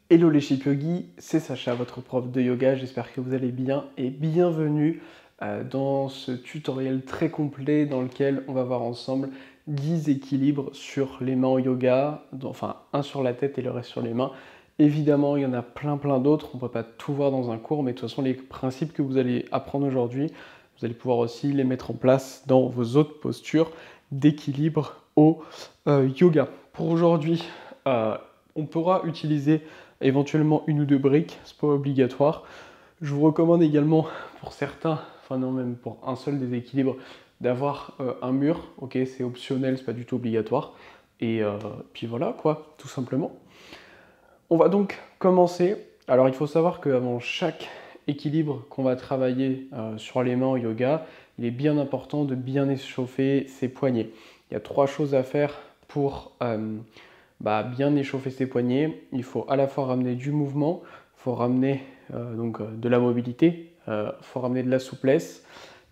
Hello les Chip Yogi, c'est Sacha, votre prof de yoga. J'espère que vous allez bien et bienvenue dans ce tutoriel très complet dans lequel on va voir ensemble 10 équilibres sur les mains au yoga, enfin un sur la tête et le reste sur les mains. Évidemment, il y en a plein d'autres, on ne peut pas tout voir dans un cours, mais de toute façon, les principes que vous allez apprendre aujourd'hui, vous allez pouvoir aussi les mettre en place dans vos autres postures d'équilibre au yoga. Pour aujourd'hui, on pourra utiliser éventuellement une ou deux briques, c'est pas obligatoire. Je vous recommande également pour certains, enfin non même pour un seul des équilibres, d'avoir un mur, ok, c'est optionnel, c'est pas du tout obligatoire. Et puis voilà quoi, tout simplement. On va donc commencer. Alors il faut savoir qu'avant chaque équilibre qu'on va travailler sur les mains au yoga, il est bien important de bien échauffer ses poignets. Il y a 3 choses à faire pour bien échauffer ses poignets. Il faut à la fois ramener du mouvement, il faut ramener de la mobilité, il faut ramener de la souplesse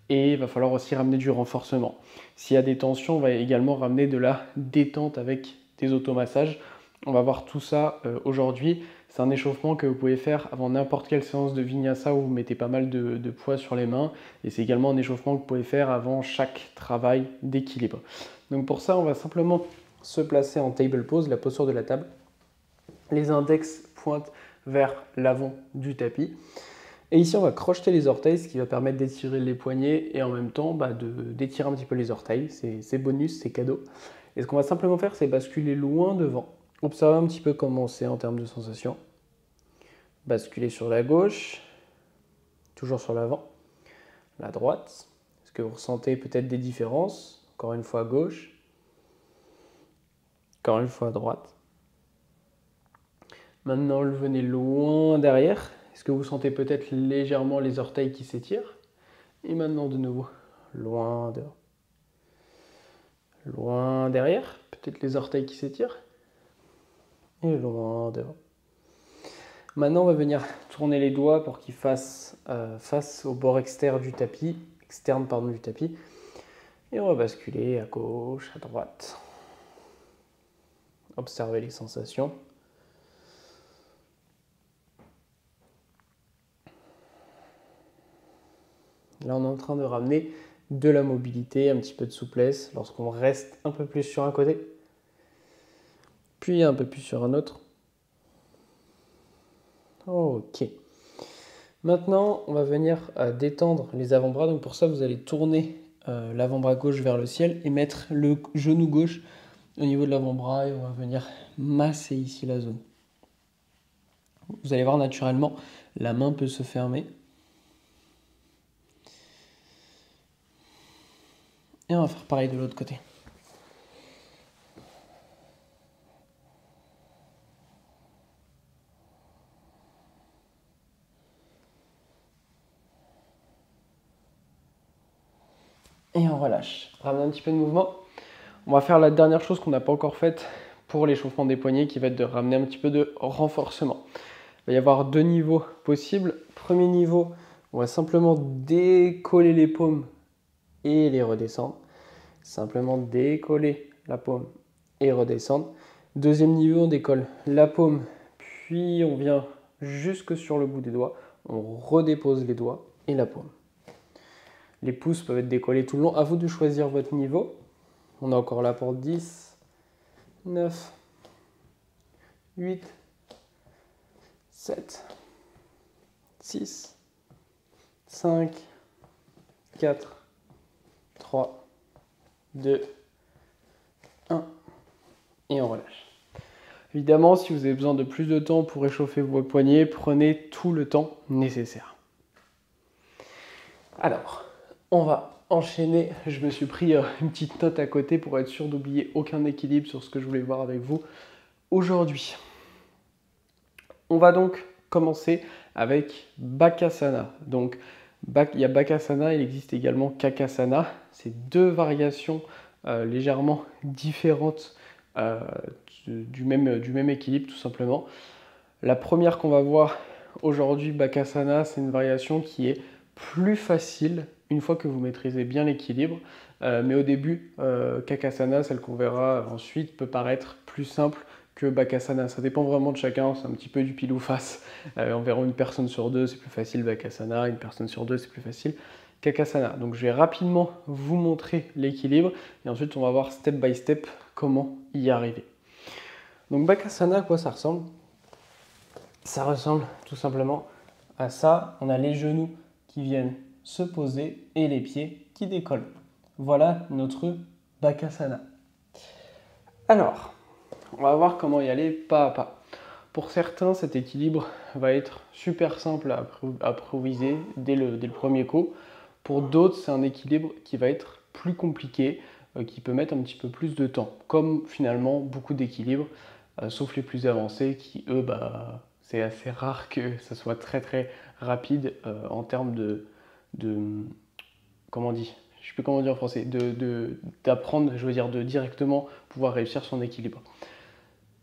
et il va falloir aussi ramener du renforcement. S'il y a des tensions, on va également ramener de la détente avec des automassages. On va voir tout ça aujourd'hui. C'est un échauffement que vous pouvez faire avant n'importe quelle séance de vinyasa où vous mettez pas mal de poids sur les mains. Et c'est également un échauffement que vous pouvez faire avant chaque travail d'équilibre. Donc pour ça, on va simplement se placer en table pose, la posture de la table. Les index pointent vers l'avant du tapis. Et ici, on va crocheter les orteils, ce qui va permettre d'étirer les poignets et en même temps d'étirer un petit peu les orteils. C'est bonus, c'est cadeau. Et ce qu'on va simplement faire, c'est basculer loin devant. Observez un petit peu comment c'est en termes de sensation. Basculer sur la gauche, toujours sur l'avant. La droite. Est-ce que vous ressentez peut-être des différences? Encore une fois à gauche. Encore une fois à droite. Maintenant, le venez loin derrière. Est-ce que vous sentez peut-être légèrement les orteils qui s'étirent? Et maintenant, de nouveau, loin dehors. Loin derrière, peut-être les orteils qui s'étirent. Et loin dehors. Maintenant, on va venir tourner les doigts pour qu'ils fassent face au bord externe du tapis. Et on va basculer à gauche, à droite. Observez les sensations. Là, on est en train de ramener de la mobilité, un petit peu de souplesse lorsqu'on reste un peu plus sur un côté, puis un peu plus sur un autre. Ok. Maintenant, on va venir détendre les avant-bras. Donc pour ça, vous allez tourner l'avant-bras gauche vers le ciel et mettre le genou gauche au niveau de l'avant-bras et on va venir masser ici la zone. Vous allez voir naturellement, la main peut se fermer. Et on va faire pareil de l'autre côté. Et on relâche. Ramener un petit peu de mouvement. On va faire la dernière chose qu'on n'a pas encore faite pour l'échauffement des poignets qui va être de ramener un petit peu de renforcement. Il va y avoir 2 niveaux possibles. Premier niveau, on va simplement décoller les paumes et les redescendre. Simplement décoller la paume et redescendre. Deuxième niveau, on décolle la paume, puis on vient jusque sur le bout des doigts. On redépose les doigts et la paume. Les pouces peuvent être décollés tout le long. À vous de choisir votre niveau. On est encore là pour 10, 9, 8, 7, 6, 5, 4, 3, 2, 1. Et on relâche. Évidemment, si vous avez besoin de plus de temps pour réchauffer vos poignets, prenez tout le temps nécessaire. Alors, on va enchaîner. Je me suis pris une petite note à côté pour être sûr d'oublier aucun équilibre sur ce que je voulais voir avec vous aujourd'hui. On va donc commencer avec Bakasana. Donc, il y a Bakasana, il existe également Kakasana. C'est 2 variations légèrement différentes du même équilibre, tout simplement. La première qu'on va voir aujourd'hui, Bakasana, c'est une variation qui est plus facile une fois que vous maîtrisez bien l'équilibre. Mais au début, Kakasana, celle qu'on verra ensuite, peut paraître plus simple que Bakasana. Ça dépend vraiment de chacun, c'est un petit peu du pile ou face. Environ une personne sur deux, c'est plus facile Bakasana, une personne sur deux, c'est plus facile Kakasana. Donc je vais rapidement vous montrer l'équilibre et ensuite on va voir step by step comment y arriver. Donc Bakasana, à quoi ça ressemble? Ça ressemble tout simplement à ça. On a les genoux qui viennent se poser et les pieds qui décollent. Voilà notre Bakasana. Alors, on va voir comment y aller pas à pas. Pour certains, cet équilibre va être super simple à improviser dès le premier coup. Pour d'autres, c'est un équilibre qui va être plus compliqué, qui peut mettre un petit peu plus de temps, comme finalement beaucoup d'équilibres, sauf les plus avancés qui, eux, c'est assez rare que ça soit très très rapide en termes comment on dit? Je ne sais plus comment dire en français, d'apprendre, je veux dire, de directement pouvoir réussir son équilibre.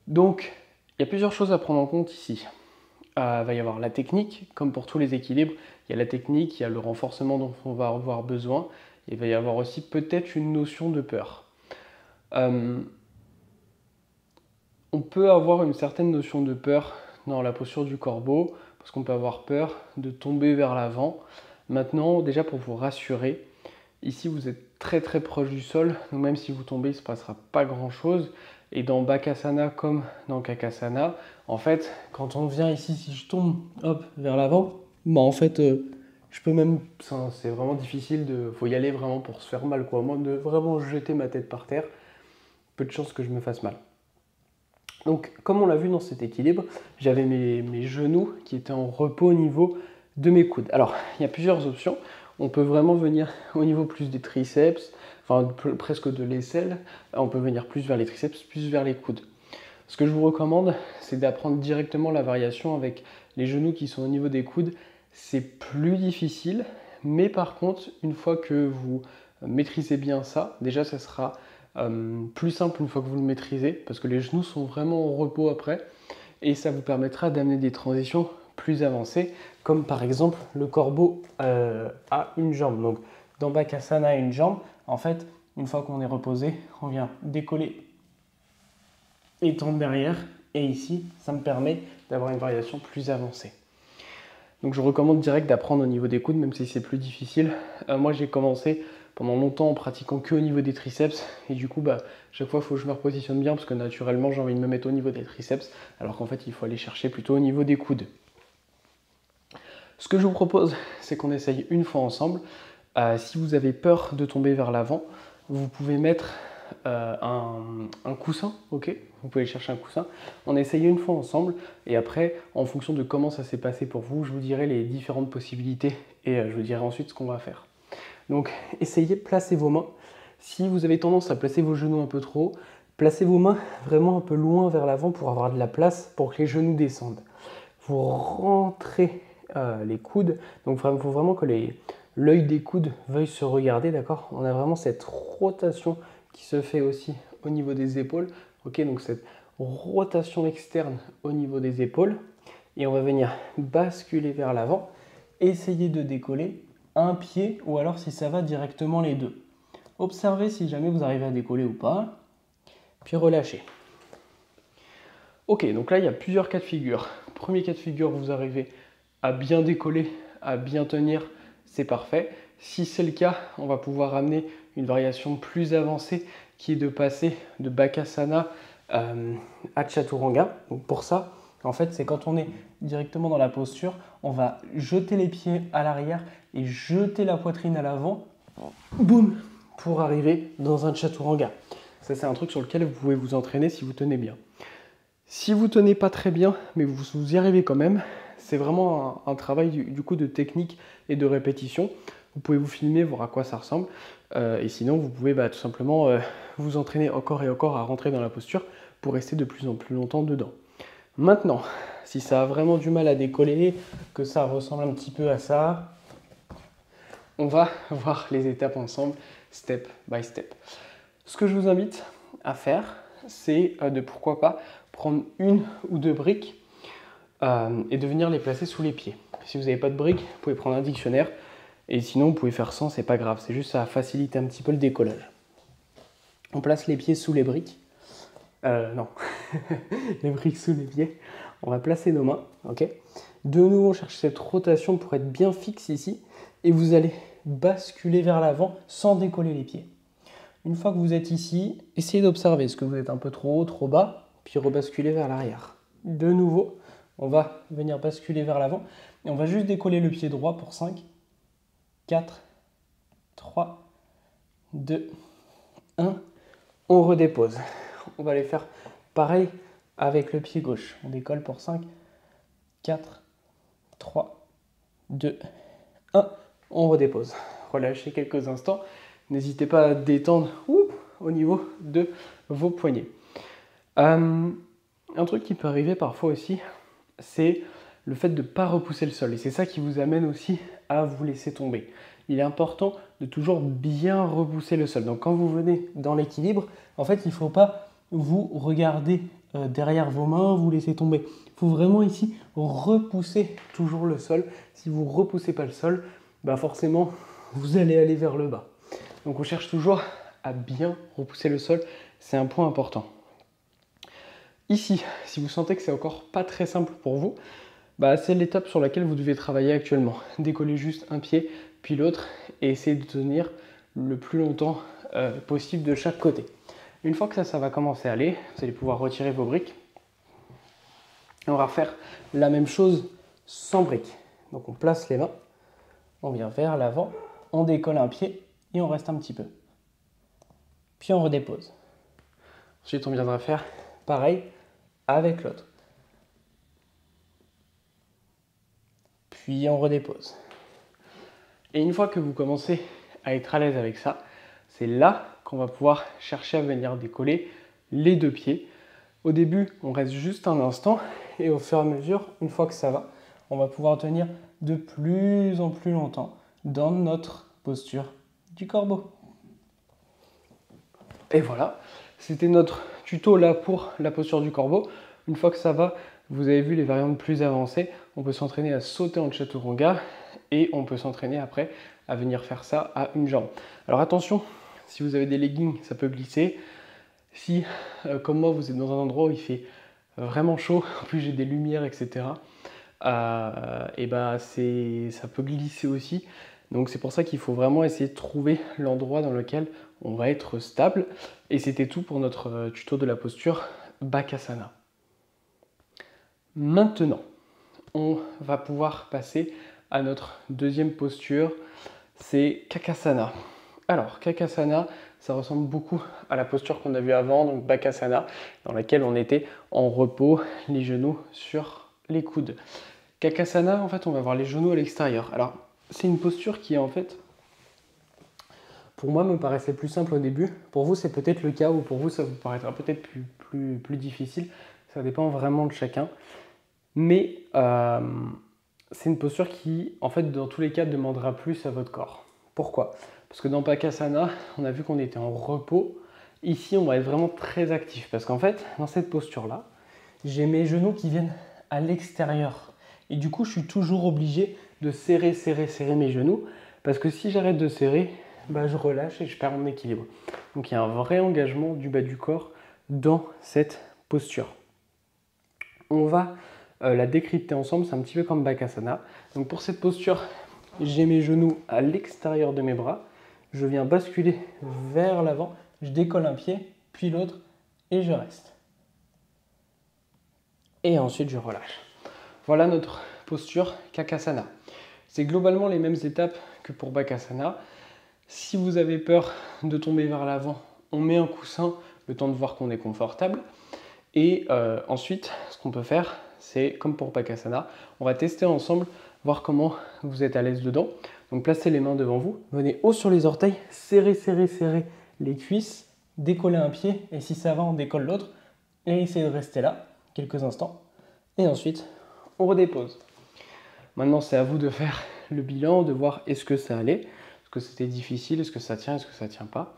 Donc, il y a plusieurs choses à prendre en compte ici. Il va y avoir la technique, comme pour tous les équilibres, il y a la technique, il y a le renforcement dont on va avoir besoin, il va y avoir aussi peut-être une notion de peur. On peut avoir une certaine notion de peur dans la posture du corbeau, parce qu'on peut avoir peur de tomber vers l'avant. Maintenant, déjà pour vous rassurer, ici vous êtes très très proche du sol, donc même si vous tombez, il ne se passera pas grand chose. Et dans Bakasana comme dans Kakasana, en fait, quand on vient ici, si je tombe hop, vers l'avant, en fait, je peux même, c'est vraiment difficile, faut y aller vraiment pour se faire mal, quoi. Moi, de vraiment jeter ma tête par terre, peu de chances que je me fasse mal. Donc, comme on l'a vu dans cet équilibre, j'avais mes genoux qui étaient en repos au niveau de mes coudes. Alors, il y a plusieurs options. On peut vraiment venir au niveau plus des triceps, enfin presque de l'aisselle. On peut venir plus vers les triceps, plus vers les coudes. Ce que je vous recommande, c'est d'apprendre directement la variation avec les genoux qui sont au niveau des coudes. C'est plus difficile, mais par contre, une fois que vous maîtrisez bien ça, déjà ça sera plus simple une fois que vous le maîtrisez, parce que les genoux sont vraiment au repos après, et ça vous permettra d'amener des transitions plus avancées, comme par exemple le corbeau à une jambe. Donc dans Bakasana à une jambe, en fait, une fois qu'on est reposé, on vient décoller et tombe derrière, et ici, ça me permet d'avoir une variation plus avancée. Donc je recommande direct d'apprendre au niveau des coudes, même si c'est plus difficile. Moi j'ai commencé pendant longtemps en pratiquant que au niveau des triceps, et du coup chaque fois il faut que je me repositionne bien, parce que naturellement j'ai envie de me mettre au niveau des triceps, alors qu'en fait il faut aller chercher plutôt au niveau des coudes. Ce que je vous propose, c'est qu'on essaye une fois ensemble. Si vous avez peur de tomber vers l'avant, vous pouvez mettre un coussin, ok? Vous pouvez chercher un coussin. On essaye une fois ensemble, et après, en fonction de comment ça s'est passé pour vous, je vous dirai les différentes possibilités, et je vous dirai ensuite ce qu'on va faire. Donc, essayez de placer vos mains. Si vous avez tendance à placer vos genoux un peu trop haut, placez vos mains vraiment un peu loin vers l'avant pour avoir de la place pour que les genoux descendent. Vous rentrez les coudes, donc il faut vraiment que l'œil des coudes veuille se regarder, d'accord? On a vraiment cette rotation qui se fait aussi au niveau des épaules, ok? Donc cette rotation externe au niveau des épaules, et on va venir basculer vers l'avant, essayer de décoller un pied, ou alors si ça va directement les deux. Observez si jamais vous arrivez à décoller ou pas, puis relâchez. Ok, donc là il y a plusieurs cas de figure. Premier cas de figure, vous arrivez à bien décoller, à bien tenir, c'est parfait. Si c'est le cas, on va pouvoir amener une variation plus avancée qui est de passer de Bakasana à Chaturanga. Donc pour ça, en fait, c'est quand on est directement dans la posture, on va jeter les pieds à l'arrière et jeter la poitrine à l'avant, boum, pour arriver dans un Chaturanga. Ça, c'est un truc sur lequel vous pouvez vous entraîner si vous tenez bien. Si vous ne tenez pas très bien, mais vous y arrivez quand même, c'est vraiment un travail du coup de technique et de répétition. Vous pouvez vous filmer, voir à quoi ça ressemble. Et sinon, vous pouvez tout simplement vous entraîner encore et encore à rentrer dans la posture pour rester de plus en plus longtemps dedans. Maintenant, si ça a vraiment du mal à décoller, que ça ressemble un petit peu à ça, on va voir les étapes ensemble, step by step. Ce que je vous invite à faire, c'est de pourquoi pas prendre une ou deux briques et de venir les placer sous les pieds. Si vous n'avez pas de briques, vous pouvez prendre un dictionnaire, et sinon vous pouvez faire sans, c'est pas grave, c'est juste ça facilite un petit peu le décollage. On place les pieds sous les briques, Non, les briques sous les pieds. On va placer nos mains, ok. De nouveau, on cherche cette rotation pour être bien fixe ici. Et vous allez basculer vers l'avant sans décoller les pieds. Une fois que vous êtes ici, essayez d'observer est-ce que vous êtes un peu trop haut, trop bas, puis rebasculer vers l'arrière. De nouveau, on va venir basculer vers l'avant et on va juste décoller le pied droit pour 5, 4, 3, 2, 1. On redépose. On va les faire pareil avec le pied gauche. On décolle pour 5, 4, 3, 2, 1. On redépose. Relâchez quelques instants. N'hésitez pas à détendre au niveau de vos poignets. Un truc qui peut arriver parfois aussi, c'est le fait de ne pas repousser le sol. Et c'est ça qui vous amène aussi à vous laisser tomber. Il est important de toujours bien repousser le sol. Donc quand vous venez dans l'équilibre, en fait, il ne faut pas vous regarder derrière vos mains, vous laisser tomber. Il faut vraiment ici repousser toujours le sol. Si vous ne repoussez pas le sol, bah forcément, vous allez aller vers le bas. Donc on cherche toujours à bien repousser le sol. C'est un point important. Ici, si vous sentez que c'est encore pas très simple pour vous, bah, c'est l'étape sur laquelle vous devez travailler actuellement. Décoller juste un pied, puis l'autre, et essayer de tenir le plus longtemps possible de chaque côté. Une fois que ça va commencer à aller, vous allez pouvoir retirer vos briques. On va refaire la même chose sans briques. Donc on place les mains, on vient vers l'avant, on décolle un pied et on reste un petit peu. Puis on redépose. Ensuite, on viendra faire pareil avec l'autre. Puis on redépose. Et une fois que vous commencez à être à l'aise avec ça, c'est là qu'on va pouvoir chercher à venir décoller les deux pieds. Au début, on reste juste un instant et au fur et à mesure, une fois que ça va, on va pouvoir tenir de plus en plus longtemps dans notre posture du corbeau. Et voilà, c'était notre tuto là pour la posture du corbeau. Une fois que ça va, vous avez vu les variantes plus avancées, on peut s'entraîner à sauter en chaturanga et on peut s'entraîner après à venir faire ça à une jambe. Alors attention, si vous avez des leggings, ça peut glisser. Si, comme moi, vous êtes dans un endroit où il fait vraiment chaud, en plus j'ai des lumières, etc., et bah ça peut glisser aussi. Donc c'est pour ça qu'il faut vraiment essayer de trouver l'endroit dans lequel on va être stable. Et c'était tout pour notre tuto de la posture Bakasana. Maintenant, on va pouvoir passer à notre deuxième posture, c'est Kakasana. Alors, Kakasana, ça ressemble beaucoup à la posture qu'on a vue avant, donc Bakasana, dans laquelle on était en repos, les genoux sur les coudes. Kakasana, en fait, on va avoir les genoux à l'extérieur. Alors, c'est une posture qui, en fait, pour moi, me paraissait plus simple au début. Pour vous, c'est peut-être le cas, ou pour vous, ça vous paraîtra peut-être plus difficile. Ça dépend vraiment de chacun. Mais c'est une posture qui, en fait, dans tous les cas, demandera plus à votre corps. Pourquoi? Parce que dans Bakasana, on a vu qu'on était en repos. Ici, on va être vraiment très actif. Parce qu'en fait, dans cette posture-là, j'ai mes genoux qui viennent à l'extérieur. Et du coup, je suis toujours obligé de serrer mes genoux. Parce que si j'arrête de serrer, bah, je relâche et je perds mon équilibre. Donc, il y a un vrai engagement du bas du corps dans cette posture. On va la décrypter ensemble, c'est un petit peu comme Bakasana. Donc pour cette posture, j'ai mes genoux à l'extérieur de mes bras, je viens basculer vers l'avant, je décolle un pied, puis l'autre, et je reste. Et ensuite je relâche. Voilà notre posture Kakasana. C'est globalement les mêmes étapes que pour Bakasana. Si vous avez peur de tomber vers l'avant, on met un coussin, le temps de voir qu'on est confortable. Et ensuite, ce qu'on peut faire, c'est comme pour Bakasana, on va tester ensemble, voir comment vous êtes à l'aise dedans. Donc placez les mains devant vous, venez haut sur les orteils, serrez les cuisses, décollez un pied, et si ça va, on décolle l'autre, et essayez de rester là quelques instants. Et ensuite, on redépose. Maintenant, c'est à vous de faire le bilan, de voir est-ce que ça allait, est-ce que c'était difficile, est-ce que ça tient, est-ce que ça tient pas.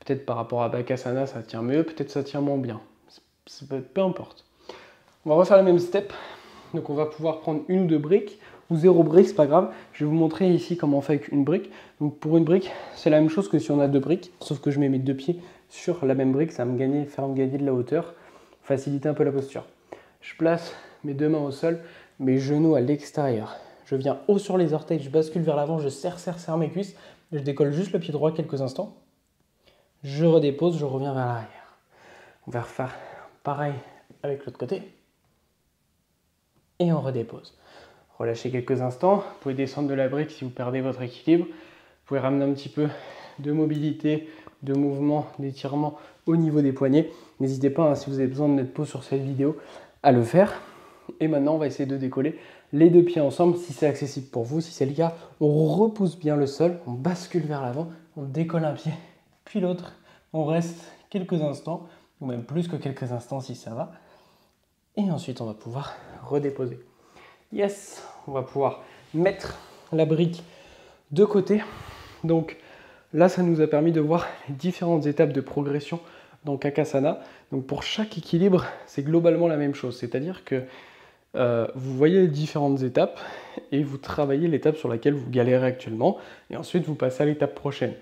Peut-être par rapport à Bakasana, ça tient mieux, peut-être ça tient moins bien. Peu importe. On va refaire le même step. Donc on va pouvoir prendre une ou deux briques ou 0 briques, c'est pas grave. Je vais vous montrer ici comment on fait avec une brique. Donc pour une brique, c'est la même chose que si on a 2 briques, sauf que je mets mes 2 pieds sur la même brique, ça va faire me gagner de la hauteur. faciliter un peu la posture. Je place mes deux mains au sol, mes genoux à l'extérieur. Je viens haut sur les orteils, je bascule vers l'avant, je serre mes cuisses. Je décolle juste le pied droit quelques instants. Je redépose, je reviens vers l'arrière. On va refaire pareil avec l'autre côté. Et on redépose. Relâchez quelques instants. Vous pouvez descendre de la brique si vous perdez votre équilibre. Vous pouvez ramener un petit peu de mobilité, de mouvement, d'étirement au niveau des poignets. N'hésitez pas, si vous avez besoin de mettre pause sur cette vidéo, à le faire. Et maintenant, on va essayer de décoller les deux pieds ensemble si c'est accessible pour vous. Si c'est le cas, on repousse bien le sol, on bascule vers l'avant, on décolle un pied, puis l'autre. On reste quelques instants, ou même plus que quelques instants si ça va. Et ensuite, on va pouvoir redéposer. Yes, on va pouvoir mettre la brique de côté. Donc là, ça nous a permis de voir les différentes étapes de progression dans Kakasana. Donc pour chaque équilibre, c'est globalement la même chose. C'est-à-dire que vous voyez les différentes étapes et vous travaillez l'étape sur laquelle vous galérez actuellement. Et ensuite, vous passez à l'étape prochaine.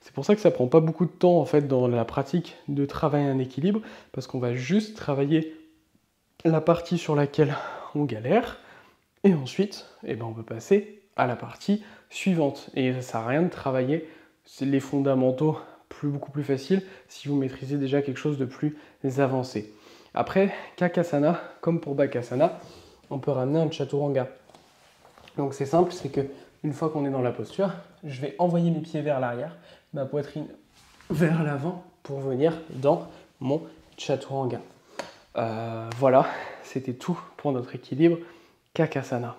C'est pour ça que ça ne prend pas beaucoup de temps en fait dans la pratique de travailler un équilibre, parce qu'on va juste travailler la partie sur laquelle on galère, et ensuite on peut passer à la partie suivante. Et ça ne sert à rien de travailler les fondamentaux beaucoup plus faciles si vous maîtrisez déjà quelque chose de plus avancé. Après, Kakasana, comme pour Bakasana, on peut ramener un Chaturanga. Donc c'est simple, c'est que une fois qu'on est dans la posture, je vais envoyer mes pieds vers l'arrière, ma poitrine vers l'avant pour venir dans mon Chaturanga. Voilà, c'était tout pour notre équilibre Kakasana.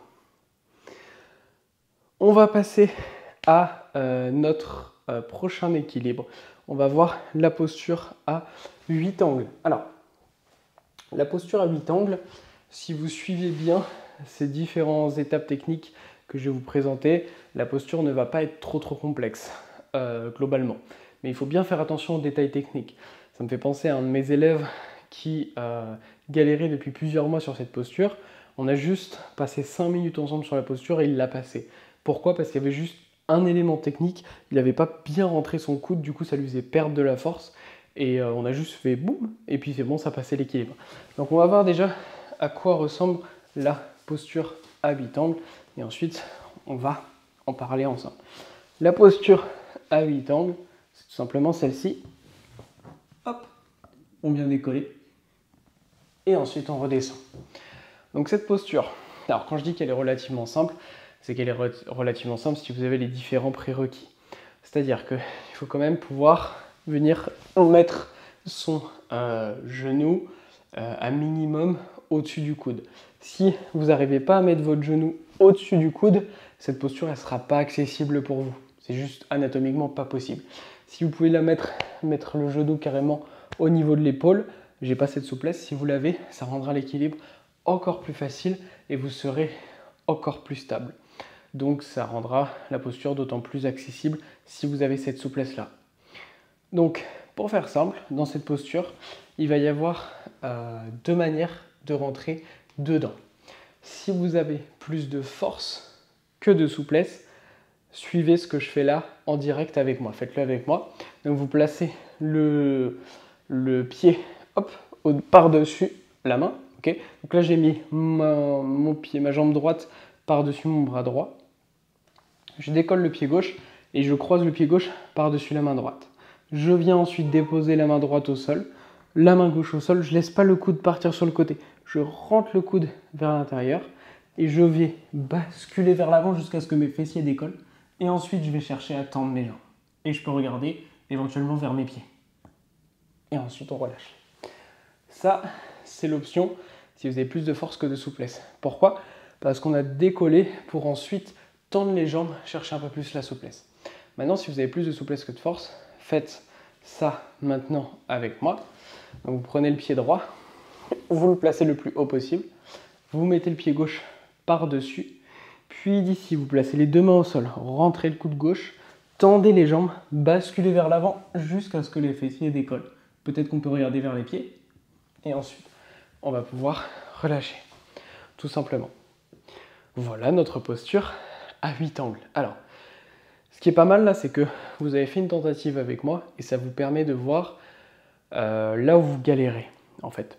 On va passer à notre prochain équilibre. On va voir la posture à 8 angles. Alors, la posture à 8 angles, si vous suivez bien ces différentes étapes techniques que je vais vous présenter, la posture ne va pas être trop complexe globalement. Mais il faut bien faire attention aux détails techniques. Ça me fait penser à un de mes élèves qui galérait depuis plusieurs mois sur cette posture. On a juste passé 5 minutes ensemble sur la posture et il l'a passé. Pourquoi? Parce qu'il y avait juste un élément technique, il n'avait pas bien rentré son coude, du coup ça lui faisait perdre de la force. Et on a juste fait boum, et puis c'est bon, ça passait l'équilibre. Donc on va voir déjà à quoi ressemble la posture à 8 angles, et ensuite on va en parler ensemble. La posture à 8 angles, c'est tout simplement celle-ci. Hop, on vient décoller, et ensuite on redescend. Donc cette posture, alors quand je dis qu'elle est relativement simple, c'est qu'elle est relativement simple si vous avez les différents prérequis. C'est-à-dire qu'il faut quand même pouvoir venir mettre son genou à minimum au-dessus du coude. Si vous n'arrivez pas à mettre votre genou au-dessus du coude, cette posture ne sera pas accessible pour vous. C'est juste anatomiquement pas possible. Si vous pouvez mettre le genou carrément au niveau de l'épaule, j'ai pas cette souplesse. Si vous l'avez, ça rendra l'équilibre encore plus facile et vous serez encore plus stable. Donc ça rendra la posture d'autant plus accessible si vous avez cette souplesse-là. Donc pour faire simple, dans cette posture, il va y avoir deux manières de rentrer dedans. Si vous avez plus de force que de souplesse, suivez ce que je fais là en direct avec moi. Faites-le avec moi. Donc vous placez le pied par-dessus la main. Okay. Donc là j'ai mis mon pied, ma jambe droite par-dessus mon bras droit. Je décolle le pied gauche et je croise le pied gauche par-dessus la main droite. Je viens ensuite déposer la main droite au sol, la main gauche au sol. Je ne laisse pas le coude partir sur le côté. Je rentre le coude vers l'intérieur et je vais basculer vers l'avant jusqu'à ce que mes fessiers décollent. Et ensuite, je vais chercher à tendre mes jambes. Et je peux regarder éventuellement vers mes pieds. Et ensuite, on relâche. Ça, c'est l'option si vous avez plus de force que de souplesse. Pourquoi? Parce qu'on a décollé pour ensuite tendre les jambes, chercher un peu plus la souplesse. Maintenant, si vous avez plus de souplesse que de force, faites ça maintenant avec moi. Donc, vous prenez le pied droit, vous le placez le plus haut possible, vous mettez le pied gauche par-dessus, puis d'ici, vous placez les deux mains au sol, rentrez le coude gauche, tendez les jambes, basculez vers l'avant jusqu'à ce que les fessiers décollent. Peut-être qu'on peut regarder vers les pieds, et ensuite, on va pouvoir relâcher, tout simplement. Voilà notre posture à 8 angles. Alors, ce qui est pas mal là, c'est que vous avez fait une tentative avec moi et ça vous permet de voir là où vous galérez en fait.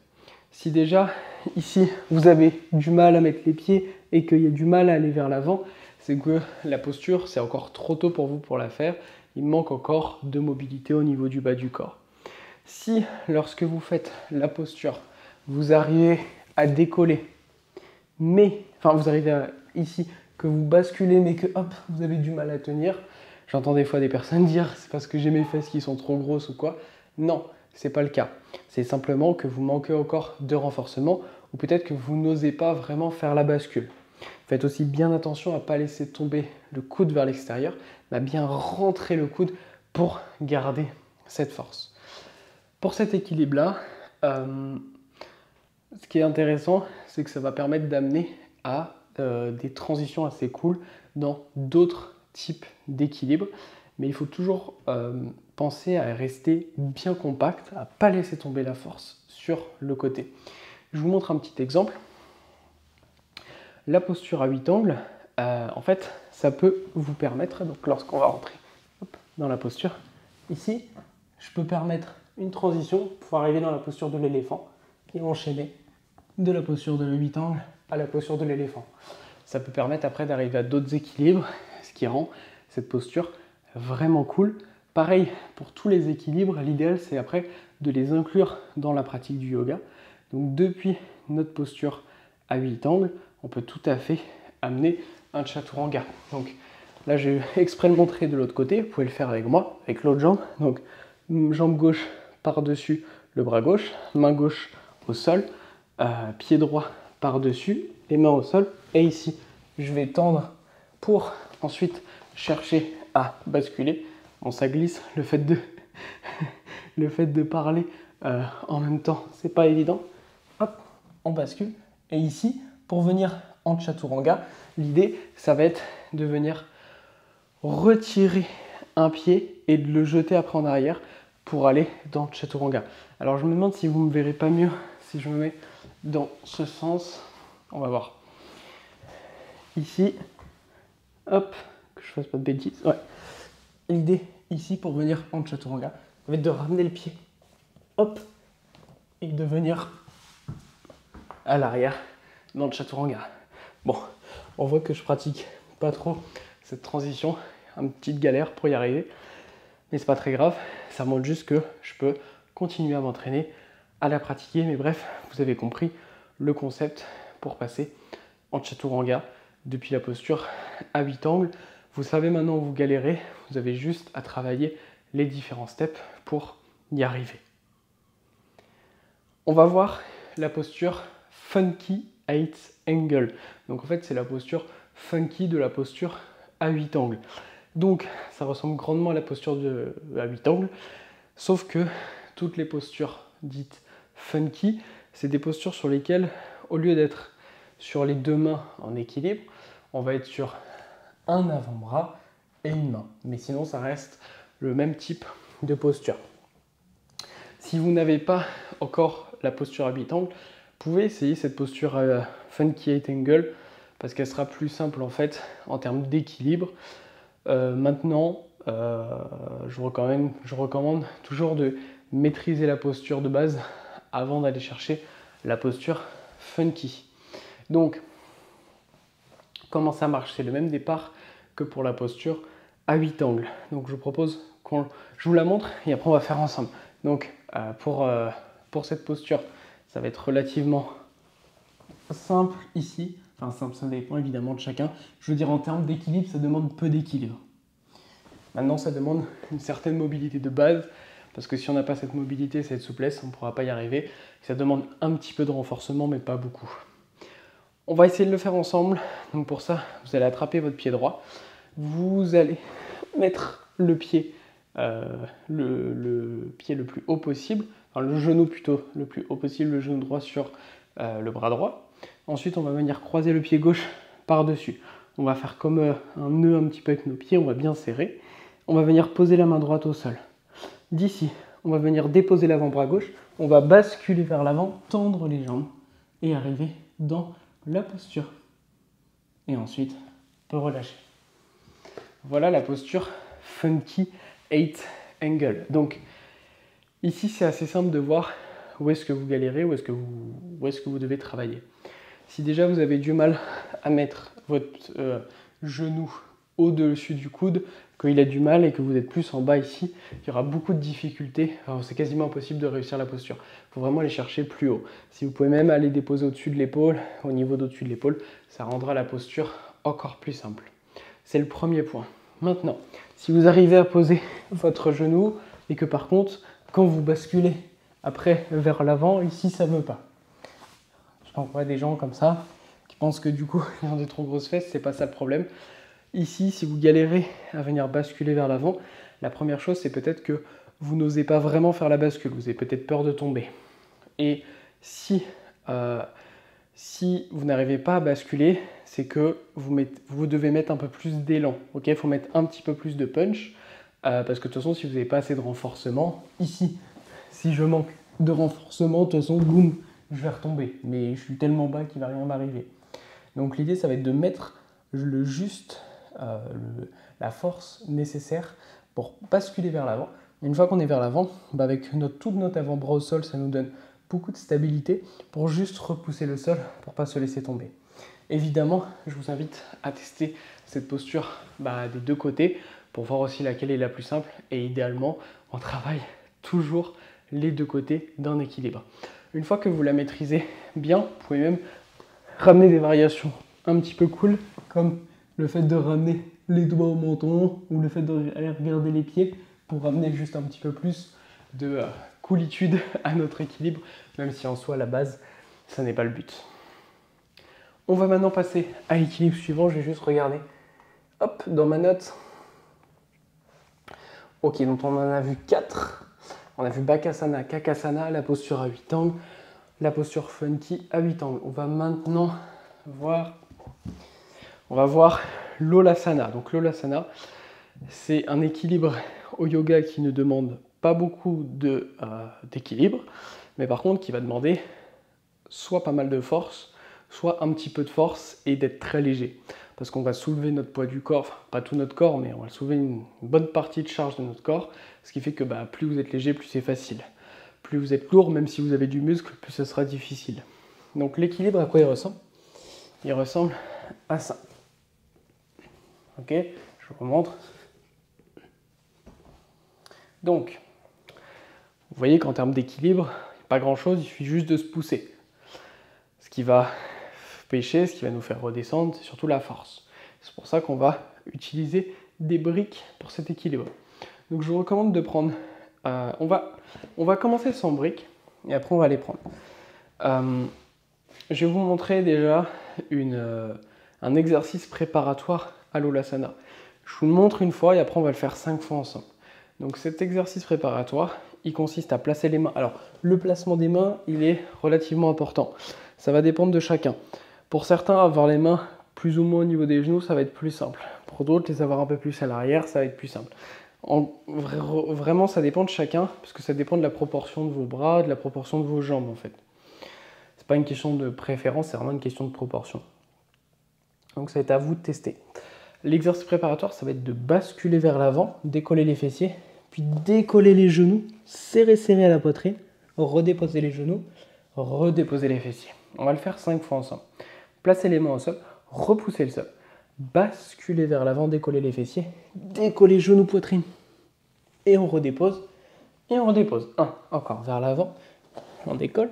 Si déjà, ici, vous avez du mal à mettre les pieds et qu'il y a du mal à aller vers l'avant, c'est que la posture, c'est encore trop tôt pour vous pour la faire. Il manque encore de mobilité au niveau du bas du corps. Si, lorsque vous faites la posture, vous arrivez à décoller, mais, enfin, vous arrivez ici, que vous basculez, mais que, hop, vous avez du mal à tenir, j'entends des fois des personnes dire, c'est parce que j'ai mes fesses qui sont trop grosses ou quoi. Non, ce n'est pas le cas. C'est simplement que vous manquez encore de renforcement ou peut-être que vous n'osez pas vraiment faire la bascule. Faites aussi bien attention à ne pas laisser tomber le coude vers l'extérieur, mais à bien rentrer le coude pour garder cette force. Pour cet équilibre-là, ce qui est intéressant, c'est que ça va permettre d'amener à des transitions assez cool dans d'autres types d'équilibre. Mais il faut toujours penser à rester bien compact, à ne pas laisser tomber la force sur le côté. Je vous montre un petit exemple. La posture à 8 angles, en fait, ça peut vous permettre, donc lorsqu'on va rentrer dans la posture, ici, je peux permettre une transition pour arriver dans la posture de l'éléphant et enchaîner de la posture de 8 angles à la posture de l'éléphant. Ça peut permettre après d'arriver à d'autres équilibres, ce qui rend cette posture vraiment cool. Pareil pour tous les équilibres, l'idéal c'est après de les inclure dans la pratique du yoga. Donc depuis notre posture à 8 angles, on peut tout à fait amener un chaturanga. Donc là j'ai exprès le montrer de l'autre côté, vous pouvez le faire avec moi, avec l'autre jambe. Donc jambe gauche par-dessus le bras gauche, main gauche au sol, pied droit par-dessus, les mains au sol. Et ici, je vais tendre pour ensuite chercher à basculer. Bon, ça glisse, le fait de parler en même temps, c'est pas évident. Hop, on bascule. Et ici, pour venir en chaturanga, l'idée, ça va être de venir retirer un pied et de le jeter après en arrière pour aller dans chaturanga. Alors, je me demande si vous me verrez pas mieux si je me mets dans ce sens. On va voir. Ici, hop, que je fasse pas de bêtises. Ouais. L'idée ici pour venir en chaturanga, ça va être de ramener le pied, hop, et de venir à l'arrière dans le chaturanga. Bon, on voit que je pratique pas trop cette transition, une petite galère pour y arriver, mais c'est pas très grave, ça montre juste que je peux continuer à m'entraîner, à la pratiquer, mais bref, vous avez compris le concept pour passer en chaturanga depuis la posture à 8 angles. Vous savez maintenant où vous galérez, vous avez juste à travailler les différents steps pour y arriver. On va voir la posture Funky 8 Angle. Donc en fait, c'est la posture funky de la posture à 8 angles. Donc ça ressemble grandement à la posture à 8 angles, sauf que toutes les postures dites funky, c'est des postures sur lesquelles, au lieu d'être sur les deux mains en équilibre, on va être sur un avant-bras et une main. Mais sinon, ça reste le même type de posture. Si vous n'avez pas encore la posture à 8 angles, vous pouvez essayer cette posture Funky 8 Angle parce qu'elle sera plus simple en fait en termes d'équilibre. Maintenant, je recommande toujours de maîtriser la posture de base avant d'aller chercher la posture funky. Donc, comment ça marche? C'est le même départ que pour la posture à 8 angles. Donc, je vous propose je vous la montre et après on va faire ensemble. Donc, pour cette posture, ça va être relativement simple ici. Enfin, simple, ça dépend évidemment de chacun. Je veux dire, en termes d'équilibre, ça demande peu d'équilibre. Maintenant, ça demande une certaine mobilité de base, parce que si on n'a pas cette mobilité, cette souplesse, on ne pourra pas y arriver. Ça demande un petit peu de renforcement, mais pas beaucoup. On va essayer de le faire ensemble. Donc pour ça, vous allez attraper votre pied droit. Vous allez mettre le pied, le pied le plus haut possible, enfin le genou plutôt le plus haut possible, le genou droit sur le bras droit. Ensuite, on va venir croiser le pied gauche par-dessus. On va faire comme un nœud un petit peu avec nos pieds, on va bien serrer. On va venir poser la main droite au sol. D'ici, on va venir déposer l'avant-bras gauche. On va basculer vers l'avant, tendre les jambes et arriver dans la posture. Et ensuite, on peut relâcher. Voilà la posture Funky 8 Angle. Donc, ici, c'est assez simple de voir où est-ce que vous galérez, où est-ce que vous devez travailler. Si déjà vous avez du mal à mettre votre genou au-dessus du coude, qu'il a du mal et que vous êtes plus en bas ici, il y aura beaucoup de difficultés. C'est quasiment impossible de réussir la posture. Il faut vraiment aller chercher plus haut. Si vous pouvez même aller déposer au-dessus de l'épaule, au niveau d'au-dessus de l'épaule, ça rendra la posture encore plus simple. C'est le premier point. Maintenant, si vous arrivez à poser votre genou et que par contre, quand vous basculez après vers l'avant, ici ça ne veut pas. J'en vois des gens comme ça qui pensent que du coup, ils ont des trop grosses fesses, c'est pas ça le problème. Ici, si vous galérez à venir basculer vers l'avant, la première chose, c'est peut-être que vous n'osez pas vraiment faire la bascule. Vous avez peut-être peur de tomber. Et si vous n'arrivez pas à basculer, c'est que vous devez mettre un peu plus d'élan. Okay, il faut mettre un petit peu plus de punch. Parce que de toute façon, si vous n'avez pas assez de renforcement, ici, si je manque de renforcement, de toute façon, boum, je vais retomber. Mais je suis tellement bas qu'il ne va rien m'arriver. Donc l'idée, ça va être de mettre la force nécessaire pour basculer vers l'avant. Une fois qu'on est vers l'avant, avec tout notre avant-bras au sol, ça nous donne beaucoup de stabilité pour juste repousser le sol pour ne pas se laisser tomber. Évidemment, je vous invite à tester cette posture des deux côtés pour voir aussi laquelle est la plus simple. Et idéalement, on travaille toujours les deux côtés d'un équilibre. Une fois que vous la maîtrisez bien, vous pouvez même ramener des variations un petit peu cool, comme le fait de ramener les doigts au menton ou le fait d'aller regarder les pieds pour ramener juste un petit peu plus de coolitude à notre équilibre, même si en soi, la base, ça n'est pas le but. On va maintenant passer à l'équilibre suivant. Je vais juste regarder hop, dans ma note. Ok, donc on en a vu 4. On a vu Bakasana, Kakasana, la posture à 8 angles, la posture funky à 8 angles. On va maintenant voir l'Olasana. Donc l'Olasana, c'est un équilibre au yoga qui ne demande pas beaucoup d'équilibre, mais par contre qui va demander soit pas mal de force, soit un petit peu de force et d'être très léger. Parce qu'on va soulever notre poids du corps, enfin pas tout notre corps, mais on va soulever une bonne partie de charge de notre corps, ce qui fait que plus vous êtes léger, plus c'est facile. Plus vous êtes lourd, même si vous avez du muscle, plus ce sera difficile. Donc l'équilibre, à quoi il ressemble? Il ressemble à ça. Ok, je vous montre. Donc, vous voyez qu'en termes d'équilibre, pas grand chose, il suffit juste de se pousser. Ce qui va pêcher, ce qui va nous faire redescendre, c'est surtout la force. C'est pour ça qu'on va utiliser des briques pour cet équilibre. Donc je vous recommande de prendre... on va commencer sans briques et après on va les prendre. Je vais vous montrer déjà un exercice préparatoire à l'Olasana. Je vous le montre une fois et après on va le faire 5 fois ensemble. Donc cet exercice préparatoire, il consiste à placer les mains. Alors le placement des mains, il est relativement important. Ça va dépendre de chacun. Pour certains, avoir les mains plus ou moins au niveau des genoux, ça va être plus simple. Pour d'autres, les avoir un peu plus à l'arrière, ça va être plus simple. Vraiment, ça dépend de chacun, parce que ça dépend de la proportion de vos bras, de la proportion de vos jambes en fait. C'est pas une question de préférence, c'est vraiment une question de proportion. Donc ça va être à vous de tester. L'exercice préparatoire, ça va être de basculer vers l'avant, décoller les fessiers, puis décoller les genoux, serrer à la poitrine, redéposer les genoux, redéposer les fessiers. On va le faire 5 fois ensemble. Placez les mains au sol, repoussez le sol, basculez vers l'avant, décoller les fessiers, décoller genoux, poitrine, et on redépose, et on redépose. 1, encore vers l'avant, on décolle,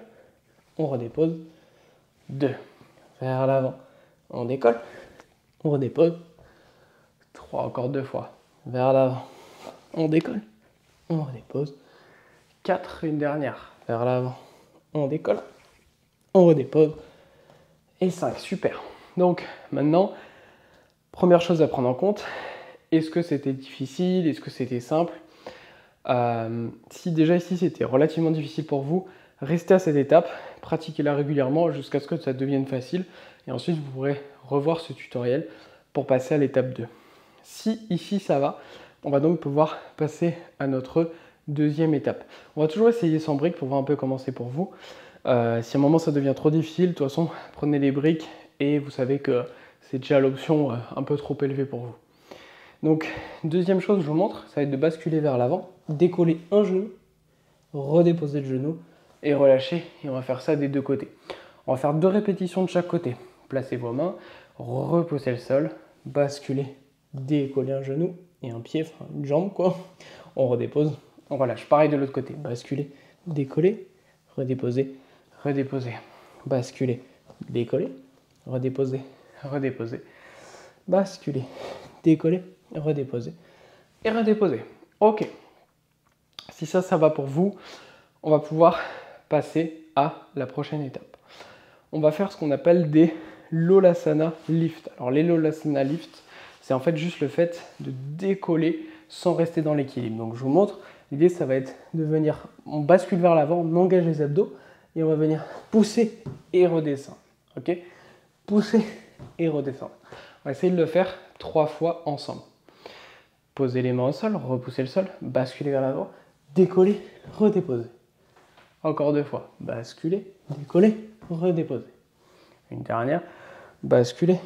on redépose. 2, vers l'avant, on décolle, on redépose. 3, encore 2 fois, vers l'avant, on décolle, on redépose. 4, une dernière, vers l'avant, on décolle, on redépose. Et 5, super. Donc maintenant, première chose à prendre en compte, est-ce que c'était difficile, est-ce que c'était simple? Si déjà ici c'était relativement difficile pour vous, restez à cette étape, pratiquez-la régulièrement jusqu'à ce que ça devienne facile et ensuite vous pourrez revoir ce tutoriel pour passer à l'étape 2. Si ici ça va, on va donc pouvoir passer à notre deuxième étape. On va toujours essayer sans briques pour voir un peu comment c'est pour vous. Si à un moment ça devient trop difficile, de toute façon prenez les briques et vous savez que c'est déjà l'option un peu trop élevée pour vous. Donc deuxième chose que je vous montre, ça va être de basculer vers l'avant, décoller un genou, redéposer le genou et relâchez. Et on va faire ça des deux côtés. On va faire 2 répétitions de chaque côté. Placez vos mains, repoussez le sol, basculez, décollez un genou et un pied, enfin une jambe quoi. On redépose, on relâche. Pareil de l'autre côté. Basculez, décollez, redéposez, redéposez. Basculez, décollez, redéposez, redéposez. Basculez, décollez, redéposez et redéposez. Ok. Si ça va pour vous, on va pouvoir passer à la prochaine étape. On va faire ce qu'on appelle des Lolasana lift. Alors les Lolasana lift, c'est en fait juste le fait de décoller sans rester dans l'équilibre. Donc je vous montre, l'idée ça va être de venir, on bascule vers l'avant, on engage les abdos et on va venir pousser et redescendre. Ok? Pousser et redescendre. On va essayer de le faire 3 fois ensemble. Posez les mains au sol, repoussez le sol, basculez vers l'avant, décollez, redéposez. Encore 2 fois. Basculez, décollez, redéposez. Une dernière. Basculez,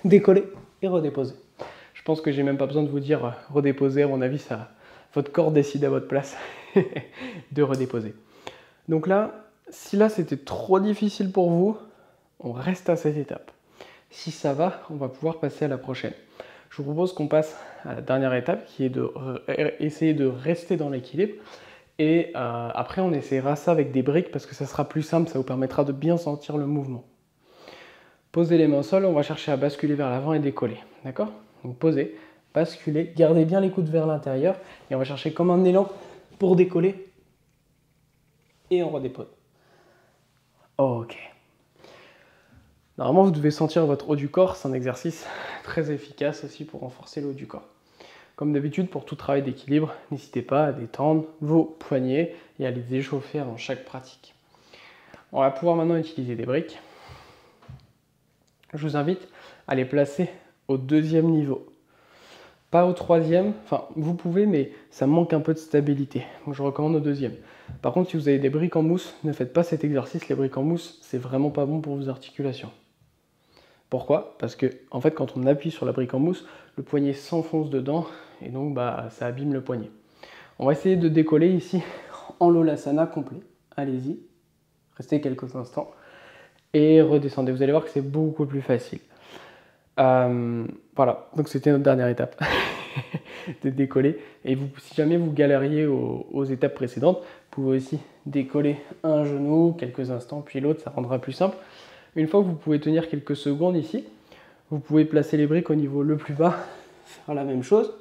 décollez et redéposez. Je pense que j'ai même pas besoin de vous dire redéposer. À mon avis, ça, votre corps décide à votre place de redéposer. Donc là, si là c'était trop difficile pour vous, on reste à cette étape. Si ça va, on va pouvoir passer à la prochaine. Je vous propose qu'on passe à la dernière étape qui est de essayer de rester dans l'équilibre. Et après, on essaiera ça avec des briques parce que ça sera plus simple, ça vous permettra de bien sentir le mouvement. Posez les mains au sol, on va chercher à basculer vers l'avant et décoller. D'accord? Donc posez, basculez, gardez bien les coudes vers l'intérieur et on va chercher comme un élan pour décoller et on redépose. Ok. Normalement, vous devez sentir votre haut du corps, c'est un exercice très efficace aussi pour renforcer le haut du corps. Comme d'habitude, pour tout travail d'équilibre, n'hésitez pas à détendre vos poignets et à les échauffer avant chaque pratique. On va pouvoir maintenant utiliser des briques. Je vous invite à les placer au 2e niveau. Pas au 3e, enfin vous pouvez, mais ça manque un peu de stabilité. Donc je recommande au 2e. Par contre, si vous avez des briques en mousse, ne faites pas cet exercice. Les briques en mousse, c'est vraiment pas bon pour vos articulations. Pourquoi? Parce que en fait, quand on appuie sur la brique en mousse, le poignet s'enfonce dedans et donc ça abîme le poignet. On va essayer de décoller ici en Lolasana complet. Allez-y, restez quelques instants et redescendez. Vous allez voir que c'est beaucoup plus facile. Voilà, donc c'était notre dernière étape de décoller. Et si jamais vous galériez aux étapes précédentes, vous pouvez aussi décoller un genou quelques instants, puis l'autre, ça rendra plus simple. Une fois que vous pouvez tenir quelques secondes ici, vous pouvez placer les briques au niveau le plus bas, faire la même chose.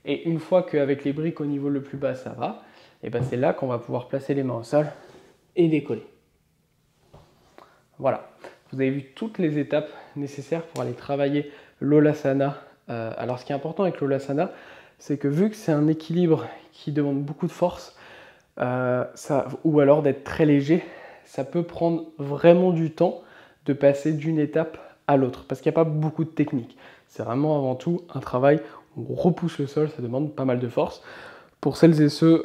Et une fois qu'avec les briques au niveau le plus bas, ça va, et ben c'est là qu'on va pouvoir placer les mains au sol et décoller. Voilà, vous avez vu toutes les étapes nécessaires pour aller travailler l'Olasana. Alors ce qui est important avec l'Olasana, c'est que vu que c'est un équilibre qui demande beaucoup de force, ou alors d'être très léger, ça peut prendre vraiment du temps de passer d'une étape à l'autre, parce qu'il n'y a pas beaucoup de technique. C'est vraiment avant tout un travail où on repousse le sol, ça demande pas mal de force. Pour celles et ceux